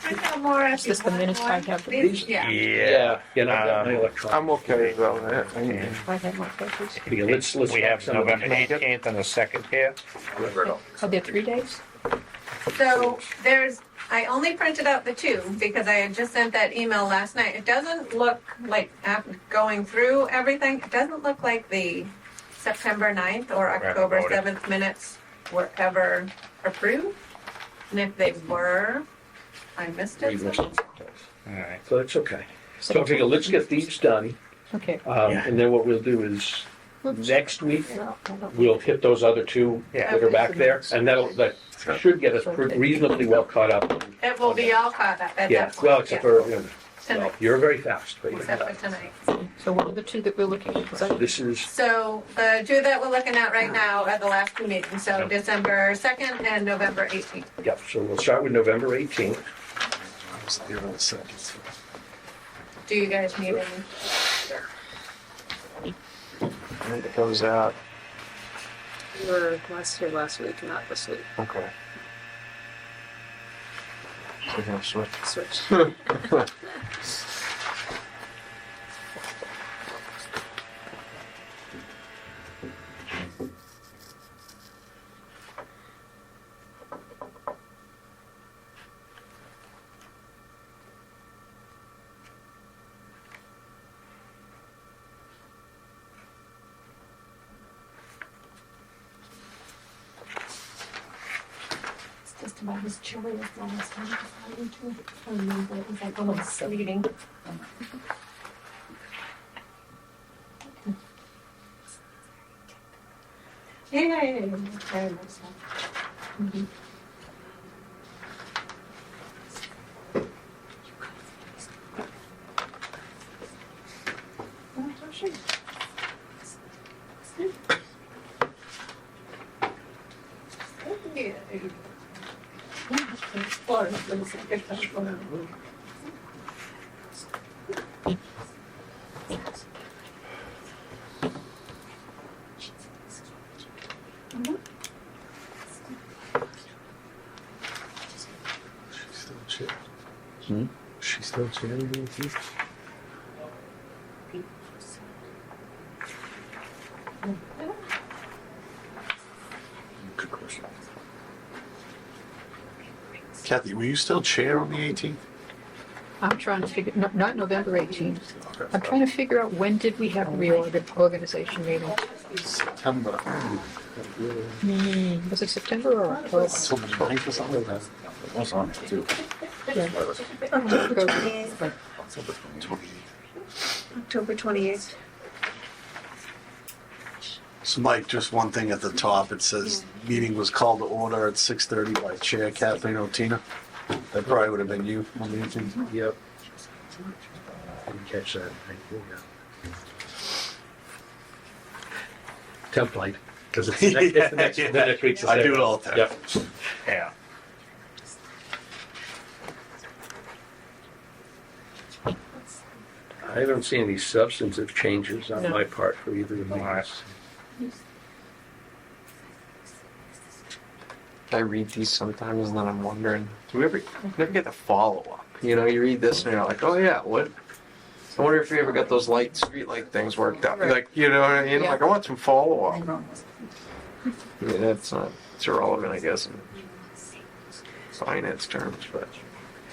Is this the minutes I have? These? Yeah. Yeah, I've got my electronic. I'm okay though. I mean, I have more papers. Yeah, let's We knock have some of them November 18th and the 2nd here. Are there 3 days? So I only printed out the 2 because I had just sent that email last night. It doesn't look like, after going through everything, it doesn't look like the September 9th or October voted. 7th minutes were ever approved. And if they were, I missed We it. missed somehow. it. All right. So that's okay. So okay, let's get these done, Okay. and then what we'll do is, next week, we'll hit those other 2 Yeah. that are back there, and that should get us reasonably well caught up. It will be all caught up at Yeah, that point. well, except for, well, Tonight. you're very fast, but Except for tonight. So what are the 2 that we're looking at? 'Cause I- this is, So the 2 that we're looking at right now are the last 2 meetings, so December 2nd and November 18th. yeah, so we'll start with November 18th. Do you guys need any? it goes out. You were here last week, not this week. Okay. So we're gonna switch. Switch. It's just about as chilly as the last time I was into it. I remember it was like almost sleeting. Yeah, very much so. Mhm. She's still chair. She's still chairing with you? Good question. Kathy, were you still chair on the 18th? I'm trying to figure, not November 18th. I'm trying to figure out when did we have a reorganization meeting? September. Was it September or October? October 9th or something like that. It was on it too. October 28th. So Mike, just one thing at the top, it says meeting was called to order at 6:30 by Chair Kathleen Otina. That probably would have been you on the 18th. Yep. Didn't catch that. Template, because it's the next week's. I do it all the time. Yep. Yeah. I haven't seen any substantive changes on No. my part for either of Alright. these. I read these sometimes and then I'm wondering, do we ever never get the follow up? You know, you read this and you're like, oh yeah, what? I wonder if we ever got those street light things worked out. Right. Like, you know what I mean? Yeah. Like, I want some follow up. I mean, it's irrelevant, I guess, in finance terms, but.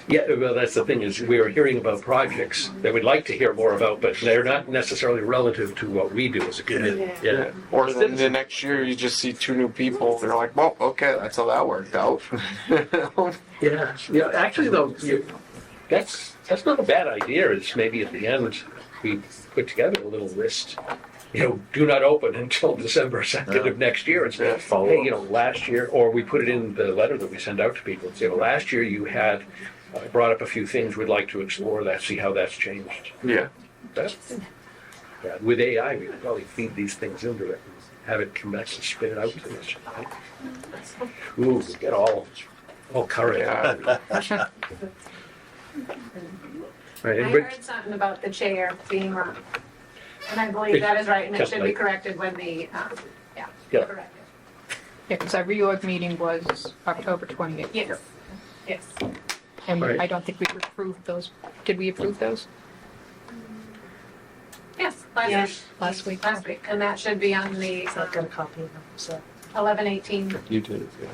Yeah, well, that's the thing is we are hearing about projects that we'd like to hear more about, but they're not necessarily relative to what we do as a committee. Yeah. Or then the next year you just see two new people. They're like, well, okay, that's how that worked out. Yeah. Yeah. Actually, though, that's not a bad idea. It's maybe at the end we put together a little list. You know, do not open until December 2nd of next year. It's Yeah, follow hey, up. you know, last year, or we put it in the letter that we send out to people and say, well, last year you had brought up a few things. We'd like to explore that, see how that's changed. Yeah. That's, yeah, with AI, we could probably feed these things into it and have it come back and spit it out to us. Ooh, we get all current. Yeah. Right, I and Rick- heard something about the chair being wrong. And I believe that is right, and it should be Template. corrected when the, Yeah. corrected. Yeah, because our reorg meeting was October 28th. Yes, yes. And Right. I don't think we approved those. Did we approve those Yes, last week? last week, and that should be on the I've got a copy of them, so. 11/18, You did it, yeah.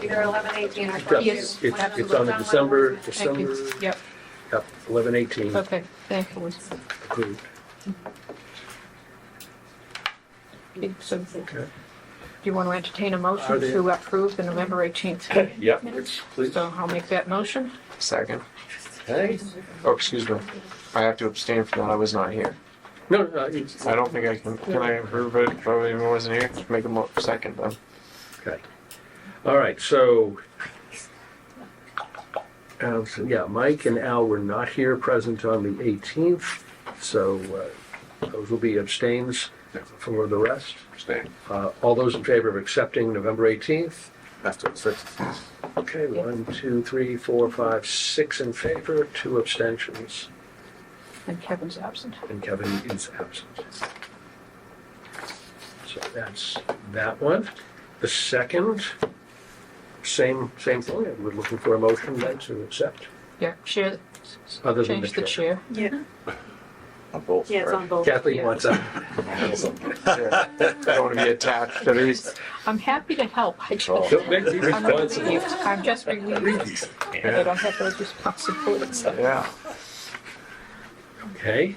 either 11/18 or 12. Yes. it's on the December, Thank you. Yep, yep, 11/18 okay, thank you. approved. Okay, so do Okay. you want to entertain a Are motion there- to approve the November 18th Yep, minutes? please. So I'll make that motion. Second. Okay. Oh, excuse me. I have to abstain from that. I was not here. No, it's, I don't think I can. Can I approve it if I even wasn't here? Just make a second then. okay. All right, so, yeah, Mike and Al were not here present on the 18th, so those will be abstains for the rest. Stay. All those in favor of accepting November 18th? After the 6th. Okay, 1, 2, 3, 4, 5, 6 in favor, 2 abstentions, And Kevin's absent. and Kevin is absent. that's that one. The second, same thing. We're looking for a motion then to accept, Yeah, share, other than the change the chair. chair. Yeah, On both. yeah, it's on both. Kathleen Yeah. wants up. Yeah. Don't want to be attached to these. I'm happy to help. I just, Don't make me I'm not responsible. relieved. I'm just relieved that I don't have those responsibilities. Yeah. Okay,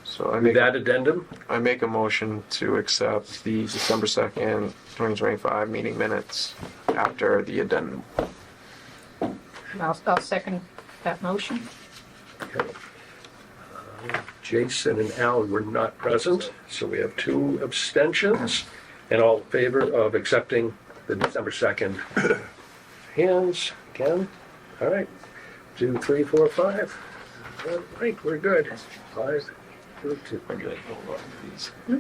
So I with make, that addendum, I make a motion to accept the December 2nd, 2025 meeting minutes after the addendum. I'll second that motion. okay. Jason and Al were not present, so we have 2 abstentions. And all in favor of accepting the December 2nd hands again? All right, 2, 3, 4, 5. All right, we're good. 5, 2, 2. All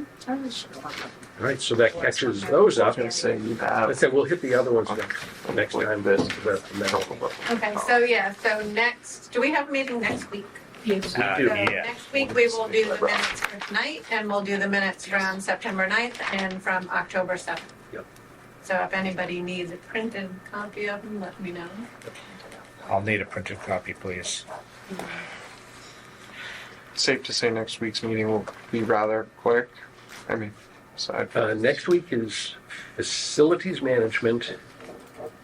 right, so that catches those I up. was going to say you I have. said we'll hit the other ones next time. But Okay, so next, do we have a meeting next week? Yes. So Yeah. next week, we will do the minutes for tonight, and we'll do the minutes from September 9th and from October 7th. Yep. So if anybody needs a printed copy of them, let me know. I'll need a printed copy, please. Safe to say next week's meeting will be rather quick. I mean, aside from. Next week is facilities management,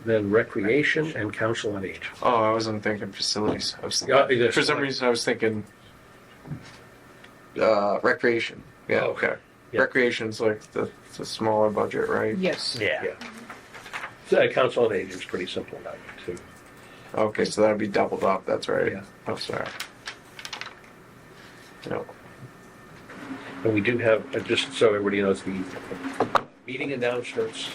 then recreation and council on aging. Oh, I wasn't thinking facilities. I was Yeah, it thinking, is. for some reason, I was thinking recreation. Yeah, Oh, okay. yeah. Recreation's like the smaller budget, right? Yes. Yeah. So, council on aging is pretty simple now too. Okay, so that'd be doubled up. That's right. Yeah. Oh, sorry. No. And we do have, just so everybody knows, the meeting announcements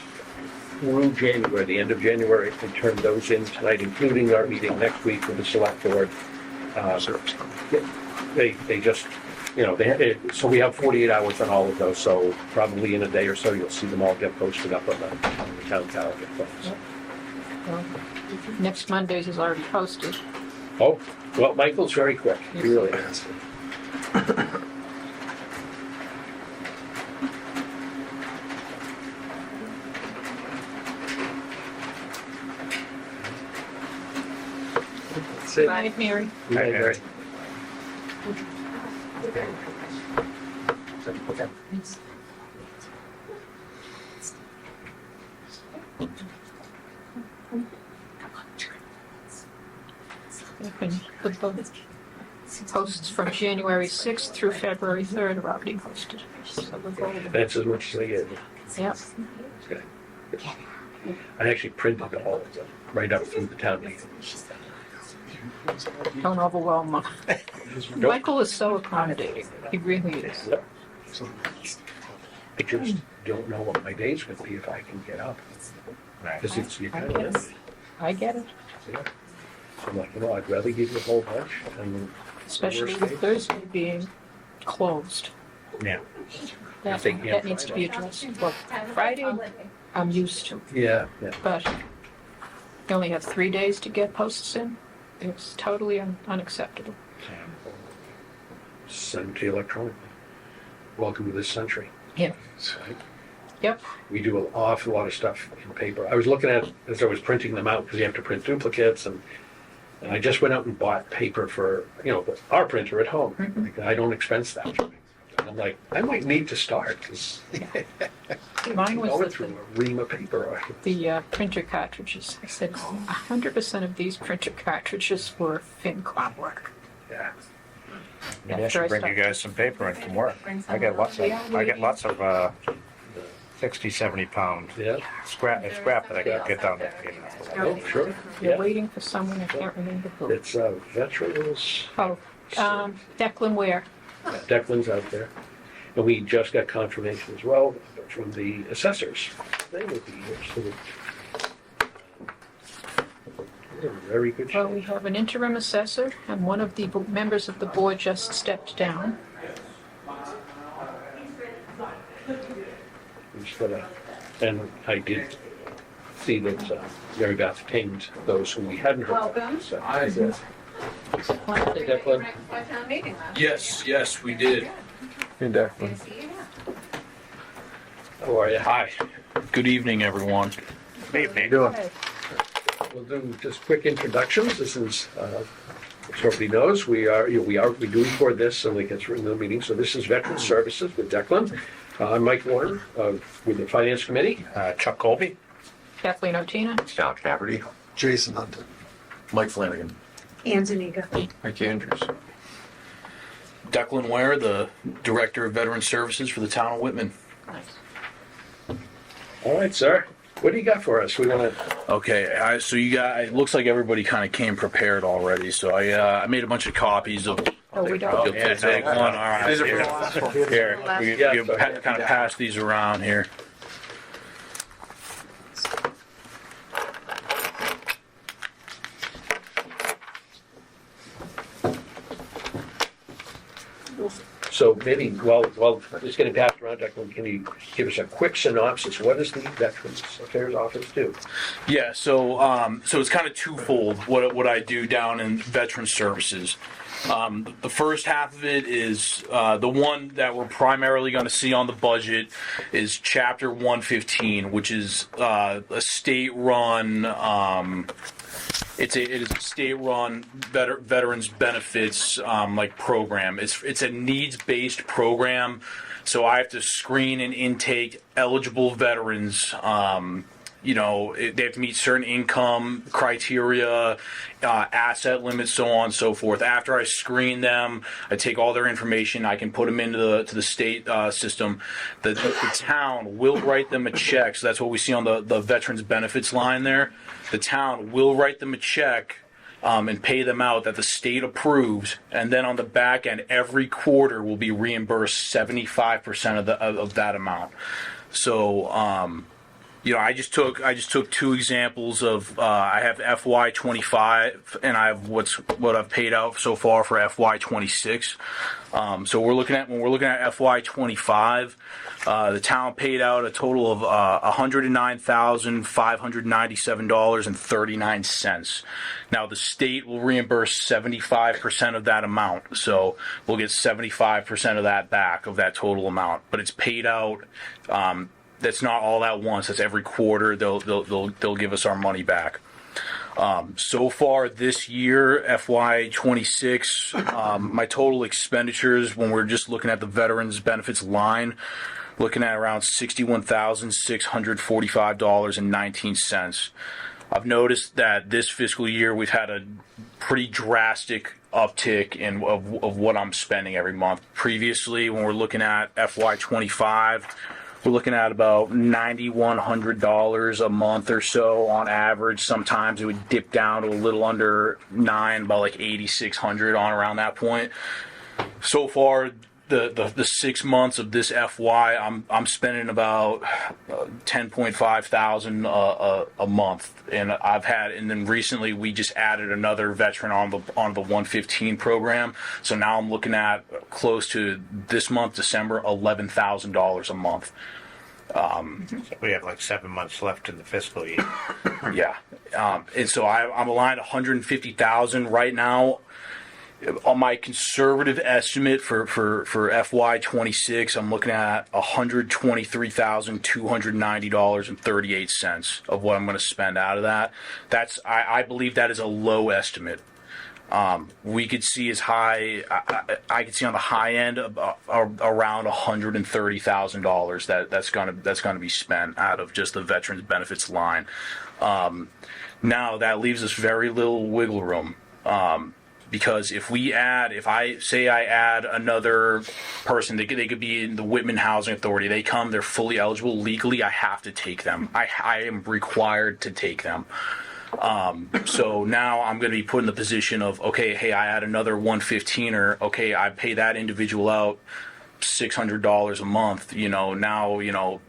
through January, the end of January, we turned those in tonight, including our meeting next week with the select board. They just, so we have 48 hours on all of those, so probably in a day or so, you'll see them all get posted up on the town calendar. Well, next Monday's is already posted. Oh, well, Michael's very quick, he really is. That's it. Good night, Mary. Good night, Mary. And the posts from January 6th through February 3rd are already posted. So we'll go over them. That's as much as I get. Yep. Okay. I actually printed all of them right up through the town meeting. Don't overwhelm them. Nope. Michael is so accommodating. He really is. Yep. I just don't know what my day's gonna be if I can get up. Right. Because it's, you I kind get it. of, I get it. I'm like, I'd rather give you a whole bunch and. Especially worst with case- Thursday being closed. Yeah. That, They can't that needs to be find addressed. Well, Friday, I'm used to, Yeah, yeah. but you only have 3 days to get posts in. It's totally unacceptable. Send them to you electronically. Welcome to this century. Yeah. Right? Yep. We do an awful lot of stuff in paper. I was looking at, as I was printing them out, because you have to print duplicates, and I just went out and bought paper for, our printer at home. Like, I don't expense that. And I'm like, I might need to start, because Mine going was through a ream of paper. the printer cartridges. I said 100% of these printer cartridges were FinCom work. Yeah. Maybe I After I should bring you start- guys some paper and some work. I get lots of 60, 70 pound Yeah. scrap that I can get down there. Oh, sure. You're Yeah. waiting for someone, I can't remember who. It's veterans. Oh, Declan Ware. Declan's out there. And we just got confirmation as well from the assessors. They will be here, so they're in very good Well, shape. we have an interim assessor, and one of the members of the board just stepped down. And I did see that Mary Beth pinged those who we hadn't heard. Welcome. So, Declan. Declan. Town meeting last. Yes, we did. Hey, Good Declan. to see you. How are you? Hi. Good evening, everyone. Evening. Doing? We'll do just quick introductions. This is, as everybody knows, we do record this and it gets written in the meeting. So this is Veteran Services with Declan. I'm Mike Warren with the Finance Committee. Chuck Colby. Kathleen Otina. Sal Cafferty. Jason Hunter. Mike Flanagan. Ann Zuniga. Mike Andrews. Declan Ware, the Director of Veteran Services for the town of Whitman. All right, sir. What do you got for us? We want to. Okay, so you got. It looks like everybody kind of came prepared already. So I made a bunch of copies of. Oh, we don't. You'll take one. All right. These are for the last one. Here, Yeah, you so- kind of pass these around here. So maybe while it's getting passed around, Declan, can you give us a quick synopsis? What does the Veterans Affairs Office do? Yeah, so it's kind of twofold what I do down in Veteran Services. The first half of it is the one that we're primarily going to see on the budget is Chapter 115, which is a state-run. It is a state-run veterans benefits like program. It's a needs-based program, so I have to screen and intake eligible veterans. They have to meet certain income criteria, asset limits, so on and so forth. After I screen them, I take all their information. I can put them into the state system. The town will write them a check. So that's what we see on the veterans benefits line there. The town will write them a check and pay them out that the state approves, and then on the back end, every quarter will be reimbursed 75% of that amount. So. I just took two examples of I have FY25 and I have what I've paid out so far for FY26. So when we're looking at FY25, the town paid out a total of $109,597.39. Now the state will reimburse 75% of that amount, so we'll get 75% of that back of that total amount. But it's paid out. That's not all at once. That's every quarter. They'll give us our money back. So far this year, FY26, my total expenditures when we're just looking at the veterans benefits line, looking at around $61,645.19. I've noticed that this fiscal year we've had a pretty drastic uptick of what I'm spending every month. Previously, when we're looking at FY25. We're looking at about $9,100 a month or so on average. Sometimes it would dip down to a little under $9,000, about like $8,600 on around that point. So far, the 6 months of this FY, I'm spending about $10,500 a month, and then recently we just added another veteran on the 115 program. So now I'm looking at close to this month, December, $11,000 a month. We have like 7 months left in the fiscal year. Yeah, and so I'm aligned $150,000 right now. On my conservative estimate for FY26, I'm looking at $123,290.38 of what I'm going to spend out of that. I believe that is a low estimate. We could see as high. I could see on the high end around $130,000 that's going to be spent out of just the veterans benefits line. Now that leaves us very little wiggle room. Because if I add another person, they could be in the Whitman Housing Authority. They come, they're fully eligible legally. I have to take them. I am required to take them. So now I'm going to be put in the position of, okay, hey, I add another 115er. Okay, I pay that individual out $600 a month. Now,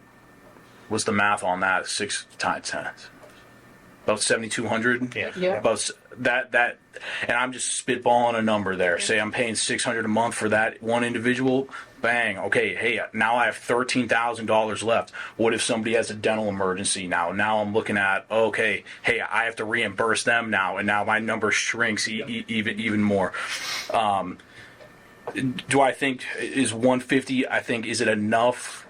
what's the math on that? 6 times 10. About 7,200. Yeah. About that, and I'm just spitballing a number there. Say I'm paying $600 a month for that one individual. Bang. Okay. Hey, now I have $13,000 left. What if somebody has a dental emergency now? Now I'm looking at, okay, hey, I have to reimburse them now, and now my number shrinks even more. Do I think is 150? I think is it enough?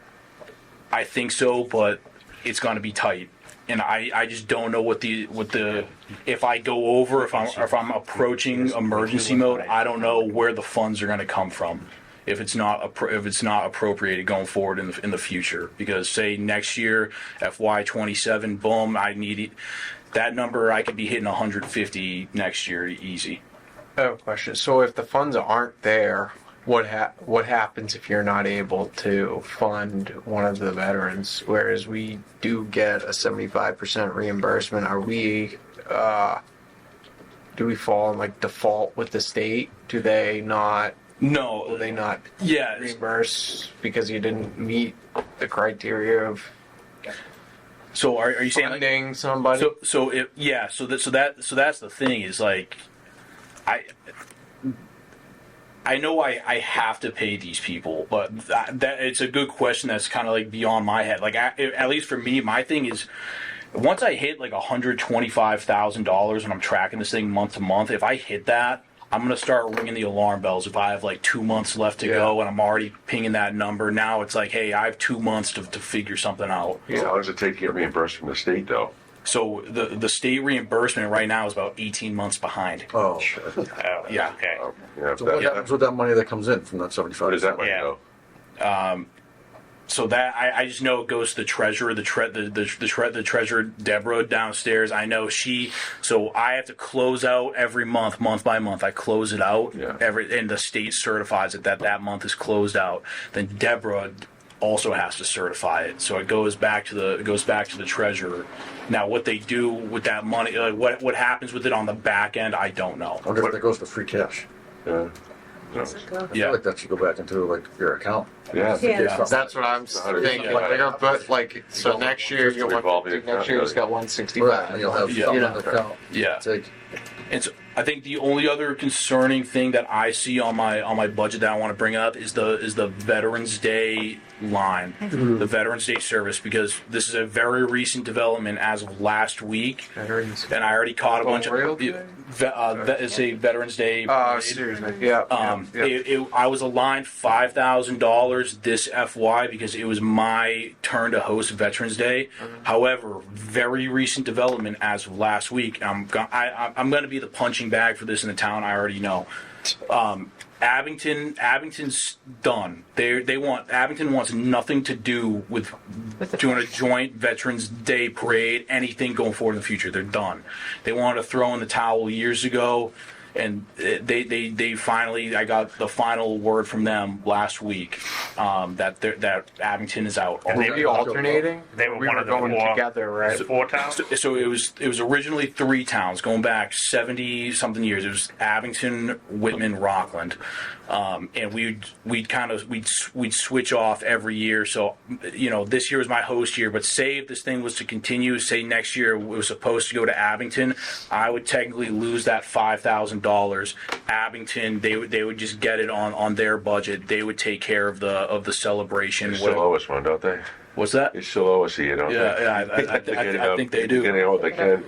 I think so, but it's going to be tight. And I just don't know what the if I go over, if I'm approaching emergency mode, I don't know where the funds are going to come from if it's not appropriated going forward in the future. Because say next year, FY27, boom, I need it. That number I could be hitting 150 next year easy. I have a question. So if the funds aren't there, what happens if you're not able to fund one of the veterans? Whereas we do get a 75% reimbursement, are we? Do we fall in like default with the state? Do they not? No, Will they not yeah, reimburse because you didn't meet the criteria of so are you saying like, funding somebody? so that's the thing is like I know I have to pay these people, but that it's a good question that's kind of like beyond my head. Like at least for me, my thing is once I hit like $125,000 and I'm tracking this thing month to month, if I hit that, I'm gonna start ringing the alarm bells. If I have like 2 months left to go and I'm already pinging that number, now it's like, hey, I have 2 months to figure something out. How long does it take to get reimbursed from the state, though? So the state reimbursement right now is about 18 months behind. Oh, Yeah. Okay. Yeah, so what happens with that money that comes in from that 75? What does that money Yeah. go? So that I just know it goes to the treasurer, the treasurer Deborah downstairs. I know so I have to close out every month by month. I close it out and the state certifies it that month is closed out. Then Deborah also has to certify it. So it goes back to the treasurer. Now what they do with that money, what happens with it on the back end, I don't know. I wonder if that goes to free cash. Yeah. I feel like that should go back into like your account. Yeah. Yeah. That's what I'm thinking. But like, so next year you Revolving next account, year's got Right, 165. and you'll have Yeah. something in the account. Yeah. Take. And so I think the only other concerning thing that I see on my budget that I want to bring up is the Veterans Day line, the Veterans Day service, because this is a very recent development as of last week, Veterans. and I already caught a bunch Memorial of. Day? It's a Veterans Day. Seriously. Yeah. I was aligned $5,000 this FY because it was my turn to host Veterans Day. However, very recent development as of last week. I'm going to be the punching bag for this in the town. I already know. Abington's done. Abington wants nothing to do with doing a joint Veterans Day parade, anything going forward in the future. They're done. They wanted to throw in the towel years ago, and they finally, I got the final word from them last week that Abington is out. And Were we alternating? They were we one were of the going four- together, right? 4 towns? So it was originally 3 towns going back 70 something years. It was Abington, Whitman, Rockland, and we'd switch off every year. So this year was my host year. But say if this thing was to continue, say next year it was supposed to go to Abington, I would technically lose that $5,000. Abington, they would just get it on their budget. They would take care of the celebration. They still owe us one, don't they? What's that? They still owe us here, don't they? Yeah, I think they do. Getting all they can.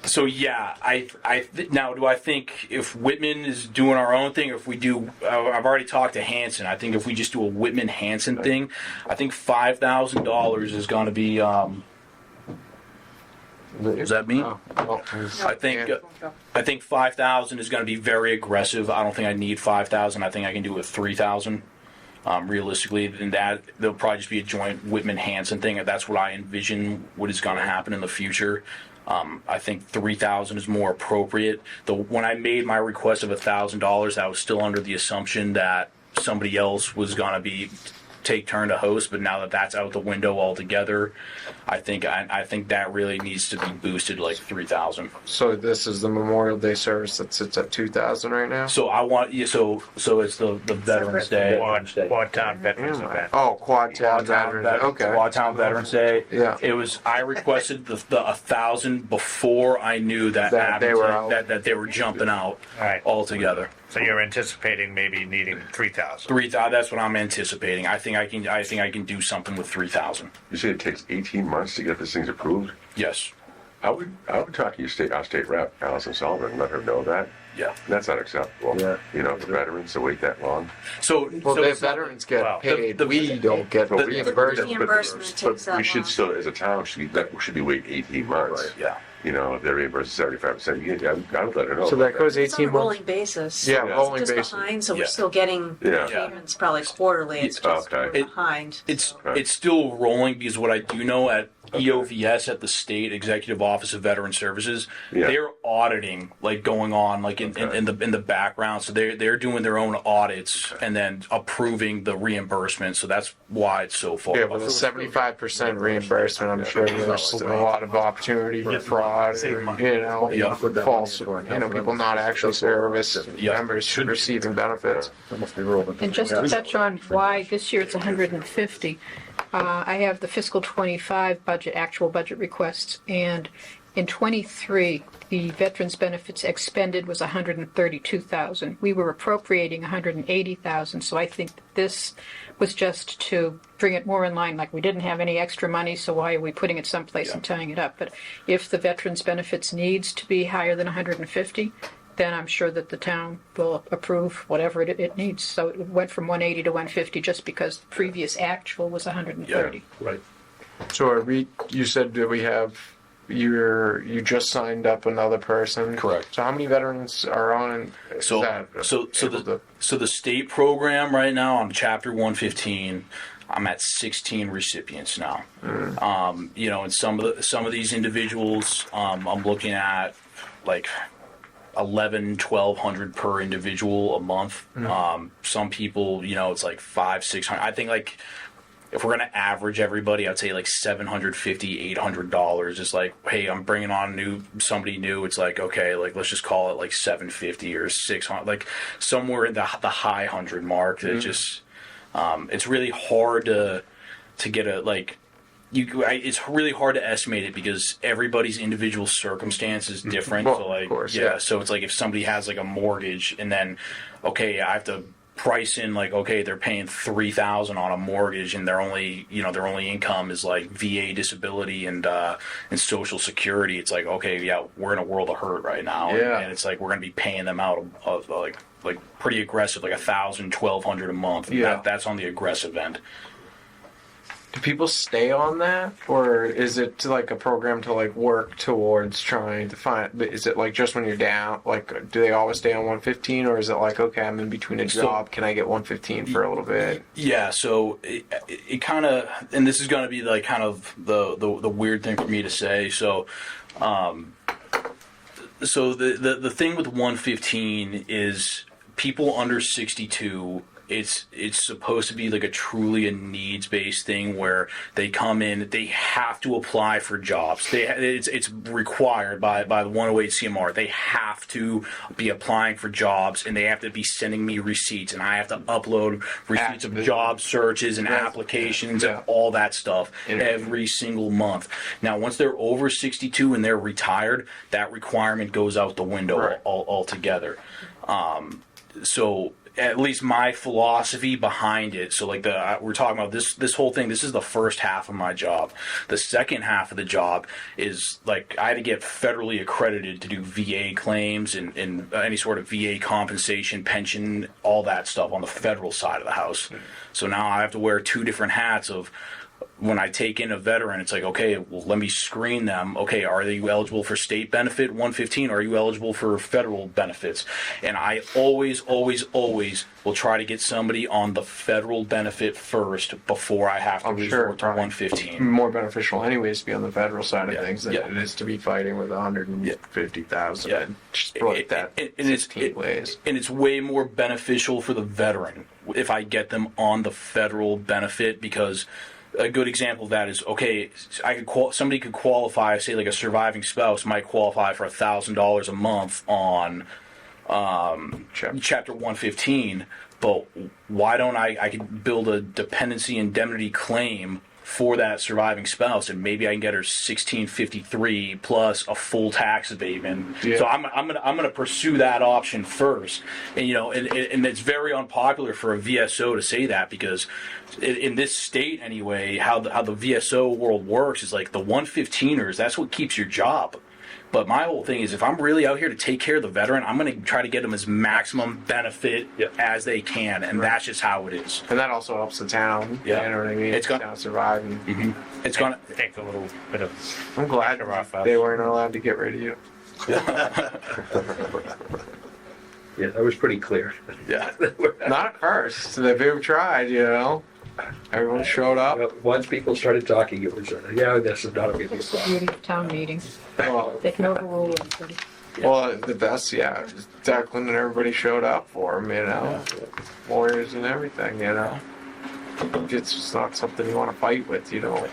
So yeah, now do I think if Whitman is doing our own thing, if we do, I've already talked to Hanson. I think if we just do a Whitman Hanson thing, I think $5,000 is going to be. Does that mean? I think 5,000 is going to be very aggressive. I don't think I need 5,000. I think I can do it with 3,000. Realistically, and that there'll probably just be a joint Whitman Hanson thing. That's what I envision. What is going to happen in the future. I think 3,000 is more appropriate. When I made my request of $1,000, I was still under the assumption that somebody else was going to take turn to host, but now that that's out the window altogether, I think that really needs to be boosted like 3,000. So this is the Memorial Day service that sits at 2,000 right now. So I want so it's the Veterans Day. Quad Town Veterans Event. Oh, Quad Town Veterans. Okay. Quad Town Veterans Day. Yeah. It was. I requested the 1,000 before I knew that They were out. that they were jumping out Right. altogether. So you're anticipating maybe needing 3,000. 3,000. That's what I'm anticipating. I think I can do something with 3,000. You say it takes 18 months to get this thing approved? Yes. I would talk to our state rep, Allison Sullivan, and let her know that. Yeah. That's unacceptable. Yeah. You know, for veterans to wait that long. So, Well, so the it's not- veterans get Well, paid. the- We don't get But- reimbursed. Reimbursement takes But that we should long. still, as a town, should be waiting 18 months. yeah. You know, if they're reimbursed 75%, I would let her know. So about that goes It's on a 18 months. rolling basis. Yeah, It's rolling just basis. behind, so Yeah. we're still getting Yeah. payments probably quarterly. It's just Okay. we're behind. It's Okay. it's still rolling because what I do know at EOVS at the State Executive Office of Veteran Services, Yeah. they're auditing like going on like in the background. So they're doing their own audits and then approving the reimbursement. So that's why it's so far. Yeah, with a 75% reimbursement, I'm sure there's still a lot of opportunity for fraud, or, Yeah. false, people not actually service Yeah. members receiving benefits. And just to touch on why this year it's 150, I have the fiscal 25 budget, actual budget requests, and in 23, the veterans benefits expended was 132,000. We were appropriating 180,000, so I think that this was just to bring it more in line. Like we didn't have any extra money, so why are we putting it someplace and tying it up? But if the veterans benefits needs to be higher than 150, then I'm sure that the town will approve whatever it needs. So it went from 180 to 150 just because the previous actual was 130. Right. So you said that we have, you just signed up another person? Correct. So how many veterans are on? So the state program right now on Chapter 115, I'm at 16 recipients now. And some of these individuals, I'm looking at like 1,200 per individual a month. Some people, it's like 500-600. I think like if we're gonna average everybody, I'd say like $750-$800. It's like, hey, I'm bringing on somebody new. It's like, okay, like let's just call it like 750 or 600, like somewhere in the high 100 mark. It just it's really hard to get a like. It's really hard to estimate it because everybody's individual circumstance is different. Well, so like, of course, yeah. So it's like if somebody has like a mortgage and then, okay, I have to price in like, okay, they're paying $3,000 on a mortgage and their only income is like VA disability and Social Security. It's like, okay, yeah, we're in a world of hurt right now. Yeah. And it's like we're gonna be paying them out of like pretty aggressive, like $1,000, $1,200 a month. And Yeah. that's on the aggressive end. Do people stay on that, or is it like a program to like work towards trying to find? Is it like just when you're down? Like, do they always stay on 115, or is it like, okay, I'm in between a job, can I get 115 for a little bit? Yeah, so it kind of, and this is going to be like kind of the weird thing for me to say. So, the thing with 115 is people under 62. It's supposed to be like a truly a needs-based thing where they come in, they have to apply for jobs. It's required by the 108 CMR. They have to be applying for jobs, and they have to be sending me receipts, and I have to upload receipts of job searches and applications and all that stuff every single month. Now, once they're over 62 and they're retired, that requirement goes out the window altogether. So at least my philosophy behind it. So like we're talking about this whole thing. This is the first half of my job. The second half of the job is like I had to get federally accredited to do VA claims and any sort of VA compensation, pension, all that stuff on the federal side of the house. So now I have to wear two different hats of when I take in a veteran, it's like, okay, well, let me screen them. Okay, are they eligible for state benefit 115? Are you eligible for federal benefits? And I always will try to get somebody on the federal benefit first before I have to resort to 115. More beneficial anyways to be on the federal side of things than yeah. it is to be fighting with 150,000. Yeah. Just like that. And it's way more beneficial for the veteran if I get them on the federal benefit because a good example of that is, okay, somebody could qualify, say like a surviving spouse might qualify for $1,000 a month on Chapter 115, but why don't I could build a dependency indemnity claim for that surviving spouse, and maybe I can get her 1653 plus a full tax abatement. Yeah. So I'm gonna pursue that option first, and and it's very unpopular for a VSO to say that, because in this state anyway, how the VSO world works is like the 115ers. That's what keeps your job. But my whole thing is, if I'm really out here to take care of the veteran, I'm going to try to get them as maximum benefit as they can, and that's just how it is. And that also helps the town. Yeah. You know what I mean? It's It's gonna survive. And It's going to. Take a little bit of. I'm glad pressure off us. they weren't allowed to get rid of you. Yeah, that was pretty clear. Yeah. Not at first. They've tried, you know. Everyone showed up. Well, once people started talking, it was, yeah, this is not a big That's the problem. beauty of town meeting. Well, They can overrule everybody. well, the best, yeah. Declan and everybody showed up for him, you know. Lawyers and everything, you know. It's just not something you want to fight with, you know.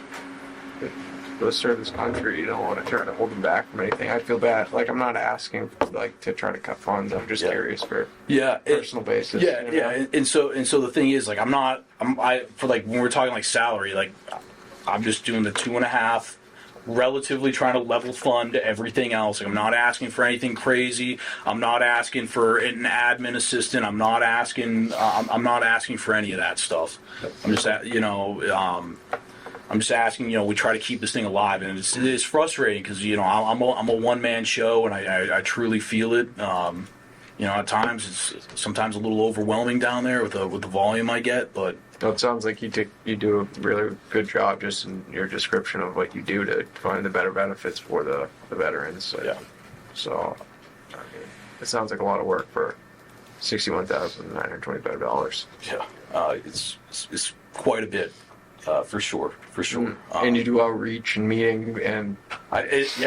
To serve this country, you don't want to try to hold them back from anything. I feel bad. Like, I'm not asking like to try to cut funds. I'm just curious for Yeah. personal basis. Yeah, you know? yeah, and so the thing is, like, I for like when we're talking like salary, like I'm just doing the 2.5, relatively trying to level fund everything else. Like, I'm not asking for anything crazy. I'm not asking for an admin assistant. I'm not asking for any of that stuff. I'm just I'm just asking, we try to keep this thing alive, and it's frustrating because I'm a one man show, and I truly feel it. At times it's sometimes a little overwhelming down there with the volume I get, but So it sounds like you do a really good job just in your description of what you do to find the better benefits for the veterans. Yeah. So, I mean, it sounds like a lot of work for $61,925. yeah, it's quite a bit, for sure. And you do outreach and meeting and as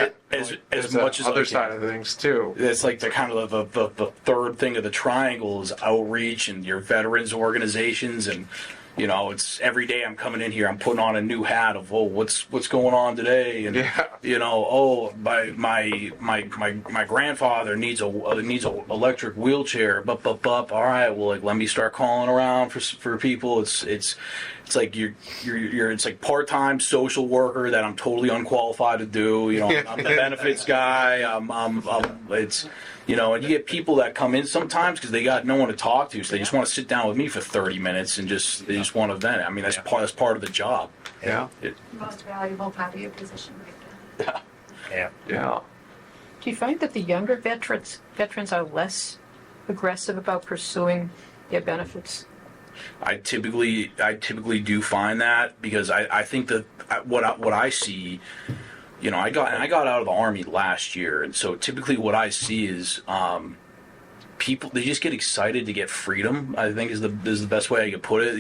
there's much as other I side can. of things too. It's like the kind of the third thing of the triangle is outreach and your veterans organizations, and it's every day I'm coming in here, I'm putting on a new hat of what's going on today, and my grandfather needs a electric wheelchair, all right, well, like, let me start calling around for people. It's like you're it's like part-time social worker that I'm totally unqualified to do. I'm the benefits guy. And you get people that come in sometimes because they got no one to talk to, so they just want to sit down with me for 30 minutes and they just want to vent. I mean, that's part of the job. Yeah. Most valuable part of your position right there. Yeah. Yeah. Do you find that the younger veterans are less aggressive about pursuing their benefits? I typically do find that, because I think that what I see, I got out of the Army last year, and so typically what I see is people, they just get excited to get freedom. I think is the best way I could put it.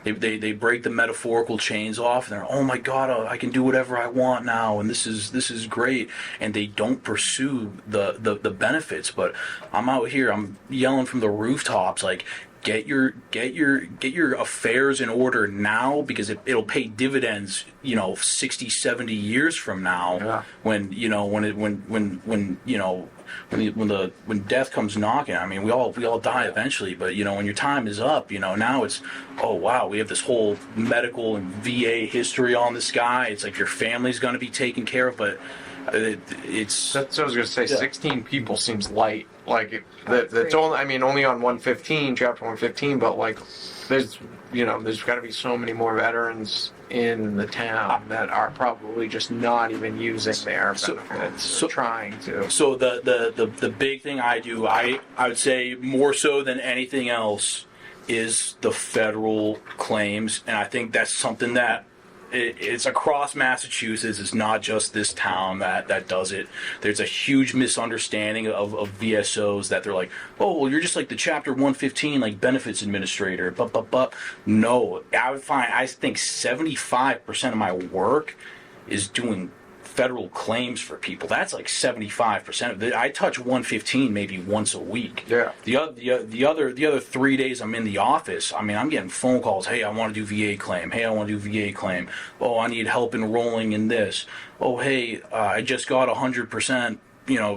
They break the metaphorical chains off, and they're, oh my God, I can do whatever I want now, and this is great. And they don't pursue the benefits. But I'm out here, I'm yelling from the rooftops, like, get your affairs in order now, because it'll pay dividends 60, 70 years from now. When death comes knocking. I mean, we all die eventually, but when your time is up, now it's, oh wow, we have this whole medical and VA history on this guy. It's like your family's going to be taken care of, but it's That's what I was gonna say. 16 people seems light. Like that's only on 115, chapter 115. But like, there's got to be so many more veterans in the town that are probably just not even using their benefits, trying to. So the big thing I do, I would say more so than anything else, is the federal claims, and I think that's something that it's across Massachusetts. It's not just this town that does it. There's a huge misunderstanding of VSOs that they're like, oh, well, you're just like the Chapter 115 like benefits administrator. But no, I think 75% of my work is doing federal claims for people. That's like 75% of it. I touch 115 maybe once a week. Yeah. The other 3 days I'm in the office, I mean, I'm getting phone calls. Hey, I want to do VA claim. Hey, I want to do VA claim. Oh, I need help enrolling in this. Oh, hey, I just got 100%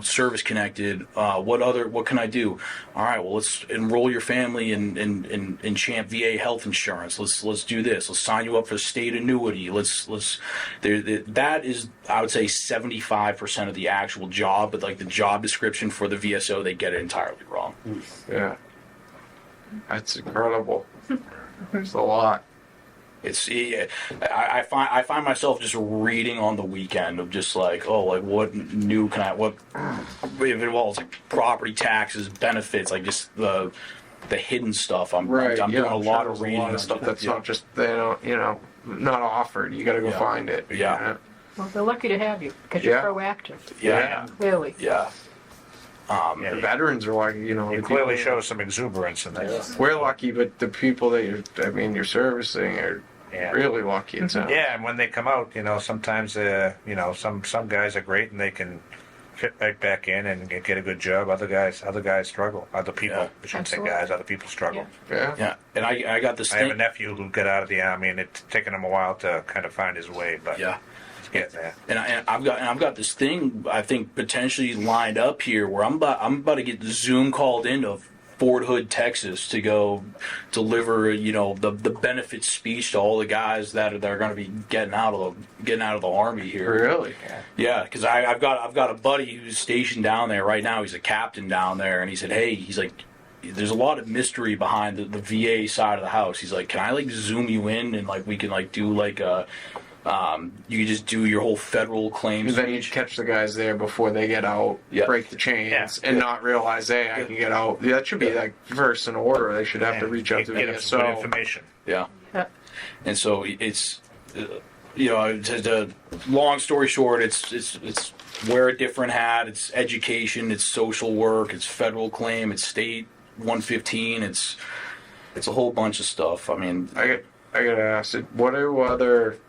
service connected. What can I do? All right, well, let's enroll your family in Champ VA health insurance. Let's do this. Let's sign you up for state annuity. That is, I would say, 75% of the actual job, but like the job description for the VSO, they get it entirely wrong. Yeah. That's incredible. It's a lot. I find myself just reading on the weekend of just like, what new can what if it involves like property taxes, benefits, like just the hidden stuff. I'm doing a lot of reading. A lot of stuff that's not just, they don't, not offered. You got to go find it. Yeah. Well, they're lucky to have you because you're proactive. Yeah. Clearly. Yeah. The veterans are like, You clearly show some exuberance in this. We're lucky, but the people that you're servicing are really lucky. It sounds. Yeah, and when they come out, sometimes, some guys are great and they can fit right back in and get a good job. Other guys struggle. Other people, I shouldn't say guys, other people struggle. Yeah. And I got this I have a nephew who got out of the army, and it's taken him a while to kind of find his way, but he's getting there. And I've got this thing I think potentially lined up here where I'm about to get Zoom called into Fort Hood, Texas, to go deliver the benefit speech to all the guys that are going to be getting out of the army here. Really? Yeah, because I've got a buddy who's stationed down there right now. He's a captain down there, and he said, hey, he's like, there's a lot of mystery behind the VA side of the house. He's like, can I like Zoom you in and like we can like do like a you can just do your whole federal claims. Then you catch the guys there before they get out, break the chains, and not realize, hey, I can get out. Yeah, that should be like first in order. They should have to reach out to get them some good information. Yeah. And so it's the long story short, it's wear a different hat. It's education. It's social work. It's federal claim. It's state 115. It's a whole bunch of stuff. I mean, I gotta ask, do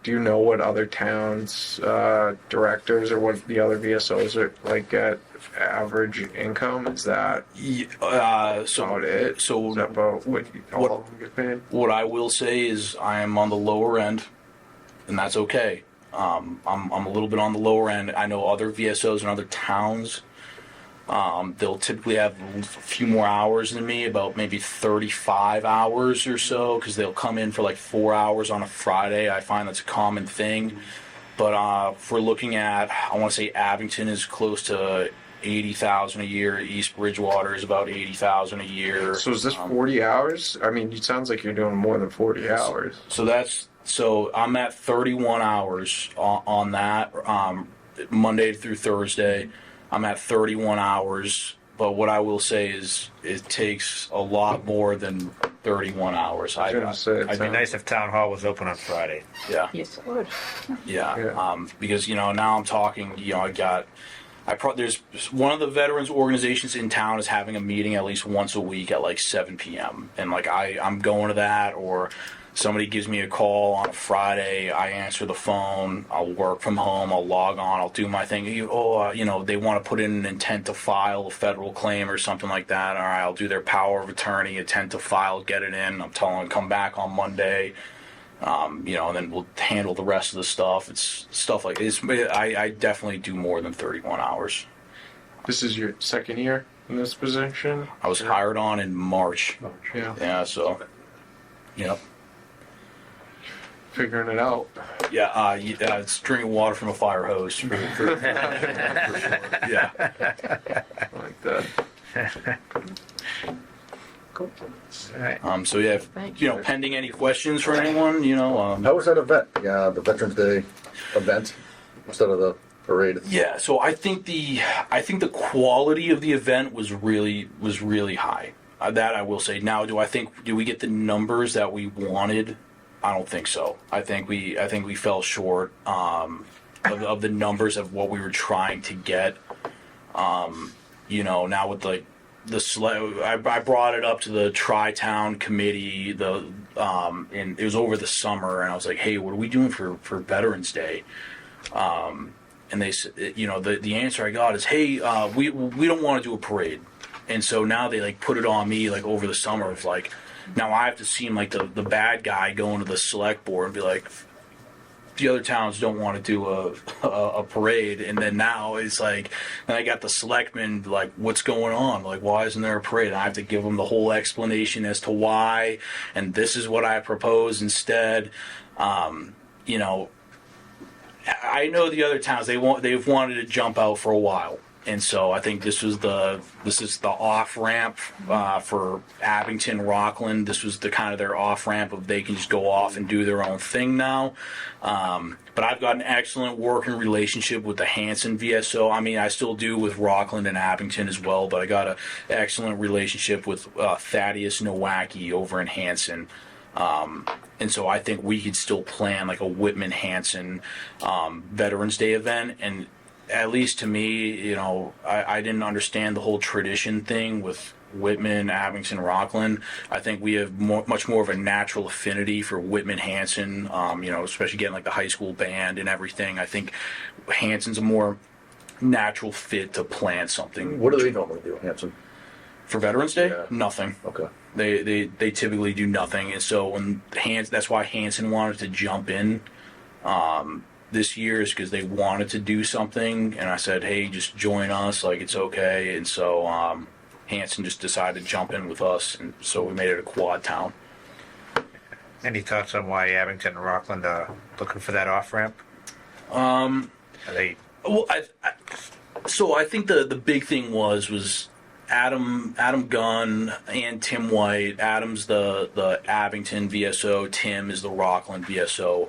you know what other towns, directors, or what the other VSOs are like at average income? Is that about it? So is that about what all of them get paid? What I will say is I am on the lower end, and that's okay. I'm a little bit on the lower end. I know other VSOs in other towns. They'll typically have a few more hours than me, about maybe 35 hours or so, because they'll come in for like 4 hours on a Friday. I find that's a common thing. But if we're looking at, I want to say Abington is close to 80,000 a year. East Bridgewater is about 80,000 a year. So is this 40 hours? I mean, it sounds like you're doing more than 40 hours. So I'm at 31 hours on that, Monday through Thursday. I'm at 31 hours, but what I will say is it takes a lot more than 31 hours. It'd be nice if Town Hall was open on Friday. Yeah. Yes, it would. Yeah. Because, now I'm talking, there's one of the veterans organizations in town is having a meeting at least once a week at like 7 p.m. And like I'm going to that, or somebody gives me a call on a Friday, I answer the phone, I'll work from home, I'll log on, I'll do my thing. They want to put in an intent to file a federal claim or something like that. All right, I'll do their power of attorney, intent to file, get it in. I'm telling them to come back on Monday, and then we'll handle the rest of the stuff. It's stuff like this. I definitely do more than 31 hours. This is your second year in this position? I was hired on in March. Yeah, so, yep. Figuring it out. Yeah, it's drinking water from a fire hose. Yeah. Like that. Cool. So yeah, pending any questions for anyone, How was that event? Yeah, the Veterans Day event instead of the parade. Yeah, so I think the quality of the event was really high. That I will say. Now, do we get the numbers that we wanted? I don't think so. I think we fell short of the numbers of what we were trying to get. Now with I brought it up to the Tri-Town committee. And it was over the summer, and I was like, "Hey, what are we doing for Veterans Day?" And they said, the answer I got is, "Hey, we don't want to do a parade." And so now they put it on me over the summer of now I have to seem like the bad guy going to the select board and be like, the other towns don't want to do a parade, and then now it's like, and I got the selectmen like, what's going on? Like, why isn't there a parade? And I have to give them the whole explanation as to why, and this is what I propose instead. You know, I know the other towns they've wanted to jump out for a while. And so I think this is the off ramp for Abington, Rockland. This was the kind of their off ramp of they can just go off and do their own thing now. But I've got an excellent working relationship with the Hanson VSO. I mean, I still do with Rockland and Abington as well, but I got an excellent relationship with Thaddeus Nowacki over in Hanson. And so I think we could still plan like a Whitman Hanson Veterans Day event. And at least to me, you know, I didn't understand the whole tradition thing with Whitman, Abington, Rockland. I think we have much more of a natural affinity for Whitman Hanson, you know, especially getting like the high school band and everything. I think Hanson's a more natural fit to plan something. What do they normally do, Hanson? For Veterans Day? Yeah. Nothing. Okay. They typically do nothing, and so when that's why Hanson wanted to jump in this year, is because they wanted to do something, and I said, hey, just join us, like it's okay, and so Hanson just decided to jump in with us, and so we made it a quad town. Any thoughts on why Abington and Rockland are looking for that off ramp? Well, I think the big thing was Adam Gunn and Tim White. Adam's the Abington VSO. Tim is the Rockland VSO.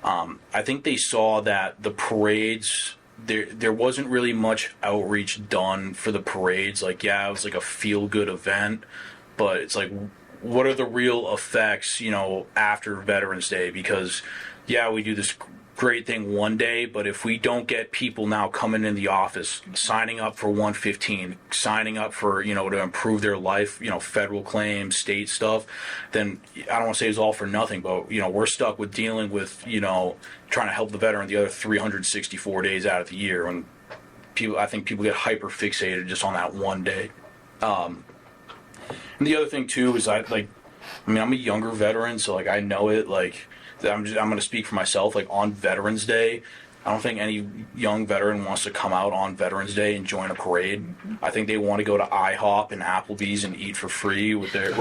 I think they saw that the parades, there wasn't really much outreach done for the parades. Like, yeah, it was like a feel-good event, but it's like, what are the real effects, you know, after Veterans Day? Because, yeah, we do this great thing one day, but if we don't get people now coming in the office, signing up for 115, signing up for, you know, to improve their life, you know, federal claims, state stuff, then I don't want to say it's all for nothing, but, you know, we're stuck with dealing with, you know, trying to help the veteran the other 364 days out of the year. And I think people get hyper fixated just on that one day. And the other thing too is I'm a younger veteran, so like I know it, like, I'm going to speak for myself. Like on Veterans Day, I don't think any young veteran wants to come out on Veterans Day and join a parade. I think they want to go to IHOP and Applebee's and eat for free with their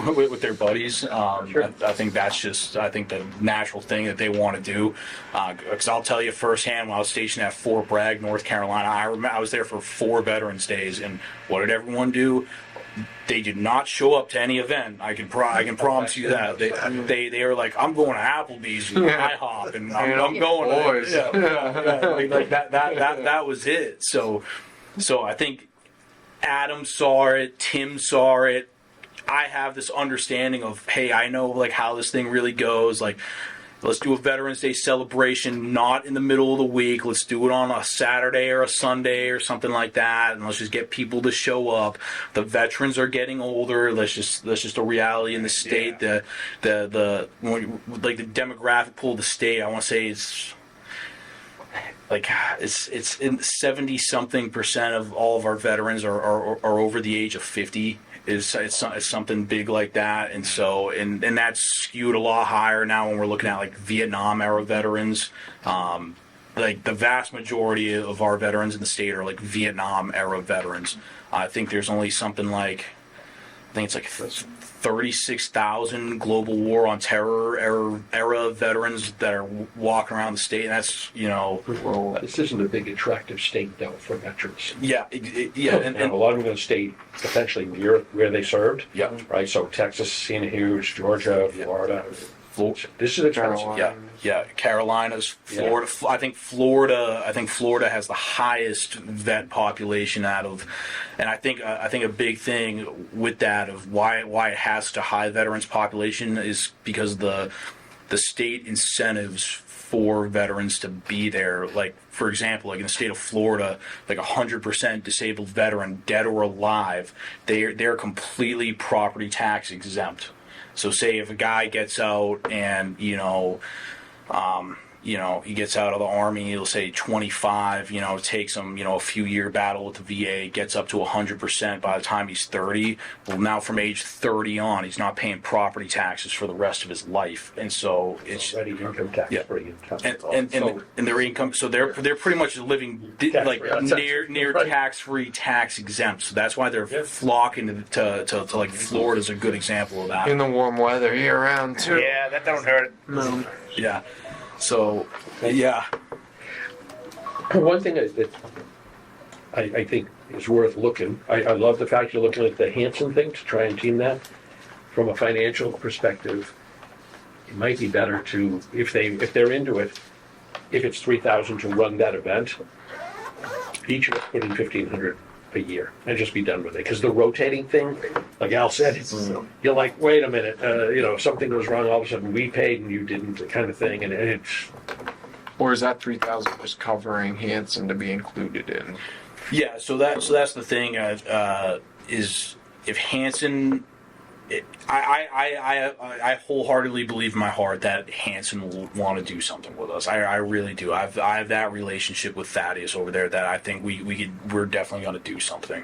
buddies. I think that's just the natural thing that they want to do. Because I'll tell you firsthand, when I was stationed at Fort Bragg, North Carolina, I was there for 4 Veterans Days, and what did everyone do? They did not show up to any event. I can promise you that. They were like, I'm going to Applebee's and IHOP, and I'm going boys. like that was it. So I think Adam saw it, Tim saw it. I have this understanding of, hey, I know like how this thing really goes. Like, let's do a Veterans Day celebration, not in the middle of the week. Let's do it on a Saturday or a Sunday or something like that, and let's just get people to show up. The veterans are getting older. That's just a reality in the state. The demographic pool of the state, I want to say it's in 70-something% of all of our veterans are over the age of 50. It's something big like that, and so and that's skewed a lot higher now when we're looking at like Vietnam era veterans. Like the vast majority of our veterans in the state are like Vietnam era veterans. I think there's only something like, I think it's like 36,000 global war on terror era veterans that are walking around the state, and that's, you know. Well, this isn't a big attractive state though for veterans. Yeah, And a lot of them going to stay essentially near where they served. Yeah. Right. So Texas, St. Huge, Georgia, Florida. This is expensive. Yeah. Carolinas, Florida. Yeah. I think Florida has the highest vet population out of, and I think a big thing with that of why it has such a high veterans population is because the state incentives for veterans to be there. Like, for example, like in the state of Florida, like 100% disabled veteran, dead or alive, they're completely property tax exempt. So say if a guy gets out and, you know, he gets out of the army, he'll say 25, you know, takes him, you know, a few year battle with the VA, gets up to 100% by the time he's 30. Well, now from age 30 on, he's not paying property taxes for the rest of his life. And so it's Already income tax free. and their income, so they're pretty much living like near tax-free, tax exempt. So that's why they're flocking to like Florida's a good example of that. In the warm weather year round too. Yeah, that don't hurt. No. Yeah. So, yeah. One thing that I think is worth looking, I love the fact you're looking at the Hanson thing to try and team that. From a financial perspective, it might be better to, if they're into it, if it's $3,000 to run that event, each of us put in $1,500 a year and just be done with it. Because the rotating thing, like Al said, you're like, wait a minute, you know, something goes wrong, all of a sudden we paid and you didn't, the kind of thing, and it's. Or is that 3,000 just covering Hanson to be included in? Yeah, so that's the thing, is if Hanson, I wholeheartly believe in my heart that Hanson will want to do something with us. I really do. I have that relationship with Thaddeus over there that I think we're definitely going to do something.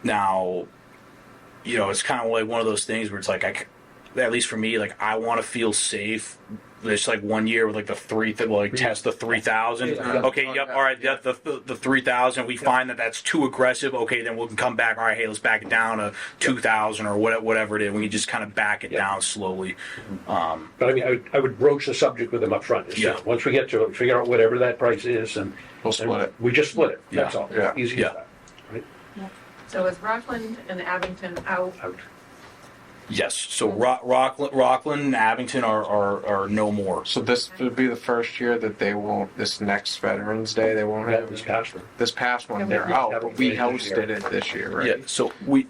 Now, you know, it's kind of like one of those things where it's like at least for me, like I want to feel safe. There's like 1 year with like test the 3,000. Okay, yep, all right, the 3,000. We find that that's too aggressive. Okay, then we can come back. All right, hey, let's back it down to 2,000 or whatever it is. We can just kind of back it down slowly. But I mean, I would broach the subject with them up front. It's just, once we get to it, figure out whatever that price is, and We'll split it. we just split it. That's Yeah. all. Yeah. Easy as that. So is Rockland and Abington out? Yes. So Rockland and Abington are no more. So this would be the first year that they won't, this next Veterans Day, they won't have This past one. this past one, Yeah, they're we- out, Yeah, but we we- hosted it this year, right? Yeah. So we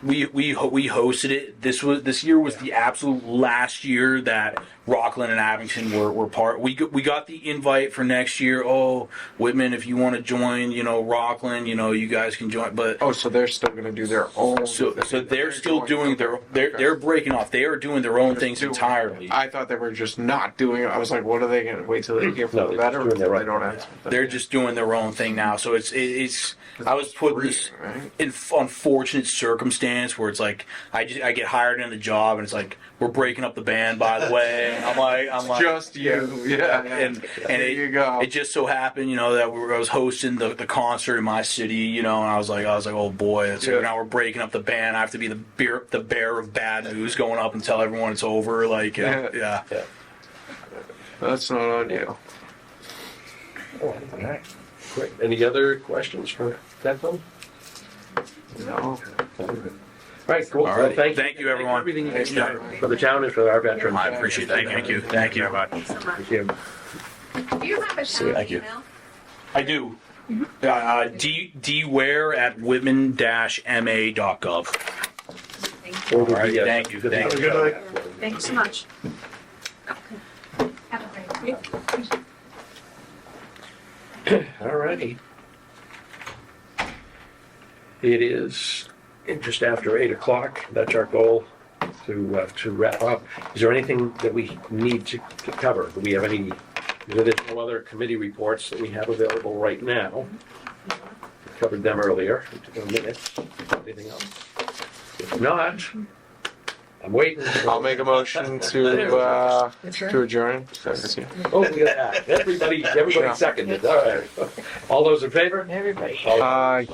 hosted it. This year was the absolute last year that Rockland and Abington were part. We got the invite for next year. Oh, Whitman, if you want to join, you know, Rockland, you know, you guys can join. But Oh, so they're still gonna do their own. so they're still doing they're breaking off. They are doing their own things entirely. I thought they were just not doing it. I was like, what are they gonna wait till they hear from No, the they're just veterans? doing their They own don't thing. have something. They're just doing their own thing now. So it's I was put in this Right? unfortunate circumstance where it's like I get hired in the job and it's like we're breaking up the band, by the way. And I'm like Just you, yeah. and There you go. it just so happened, you know, that I was hosting the concert in my city, you know, and I was like, oh boy, now we're breaking up the band. I have to be the bearer of bad news, going up and tell everyone it's over. Like, yeah. That's not on you. All right. Great. Any other questions for that one? No. All right, cool. All Well, right. thank you. Thank you, everyone. Everything you've done for the town and for our veterans. I appreciate that. Thank you. Thank you. Thank you. Do you have a town Thank you. email? I do. dware@whitman-ma.gov. Thank you. All right, thank you. Thank you. Good night. Thanks so much. Have a great day. All righty. It is just after 8 o'clock. That's our goal to wrap up. Is there anything that we need to cover? Do we have any, there's no other committee reports that we have available right now. We covered them earlier. In a minute. Anything else? If not, I'm waiting. I'll make a motion to adjourn. Oh, look at that. Everybody seconded. All right. All those in favor? Everybody. Aye.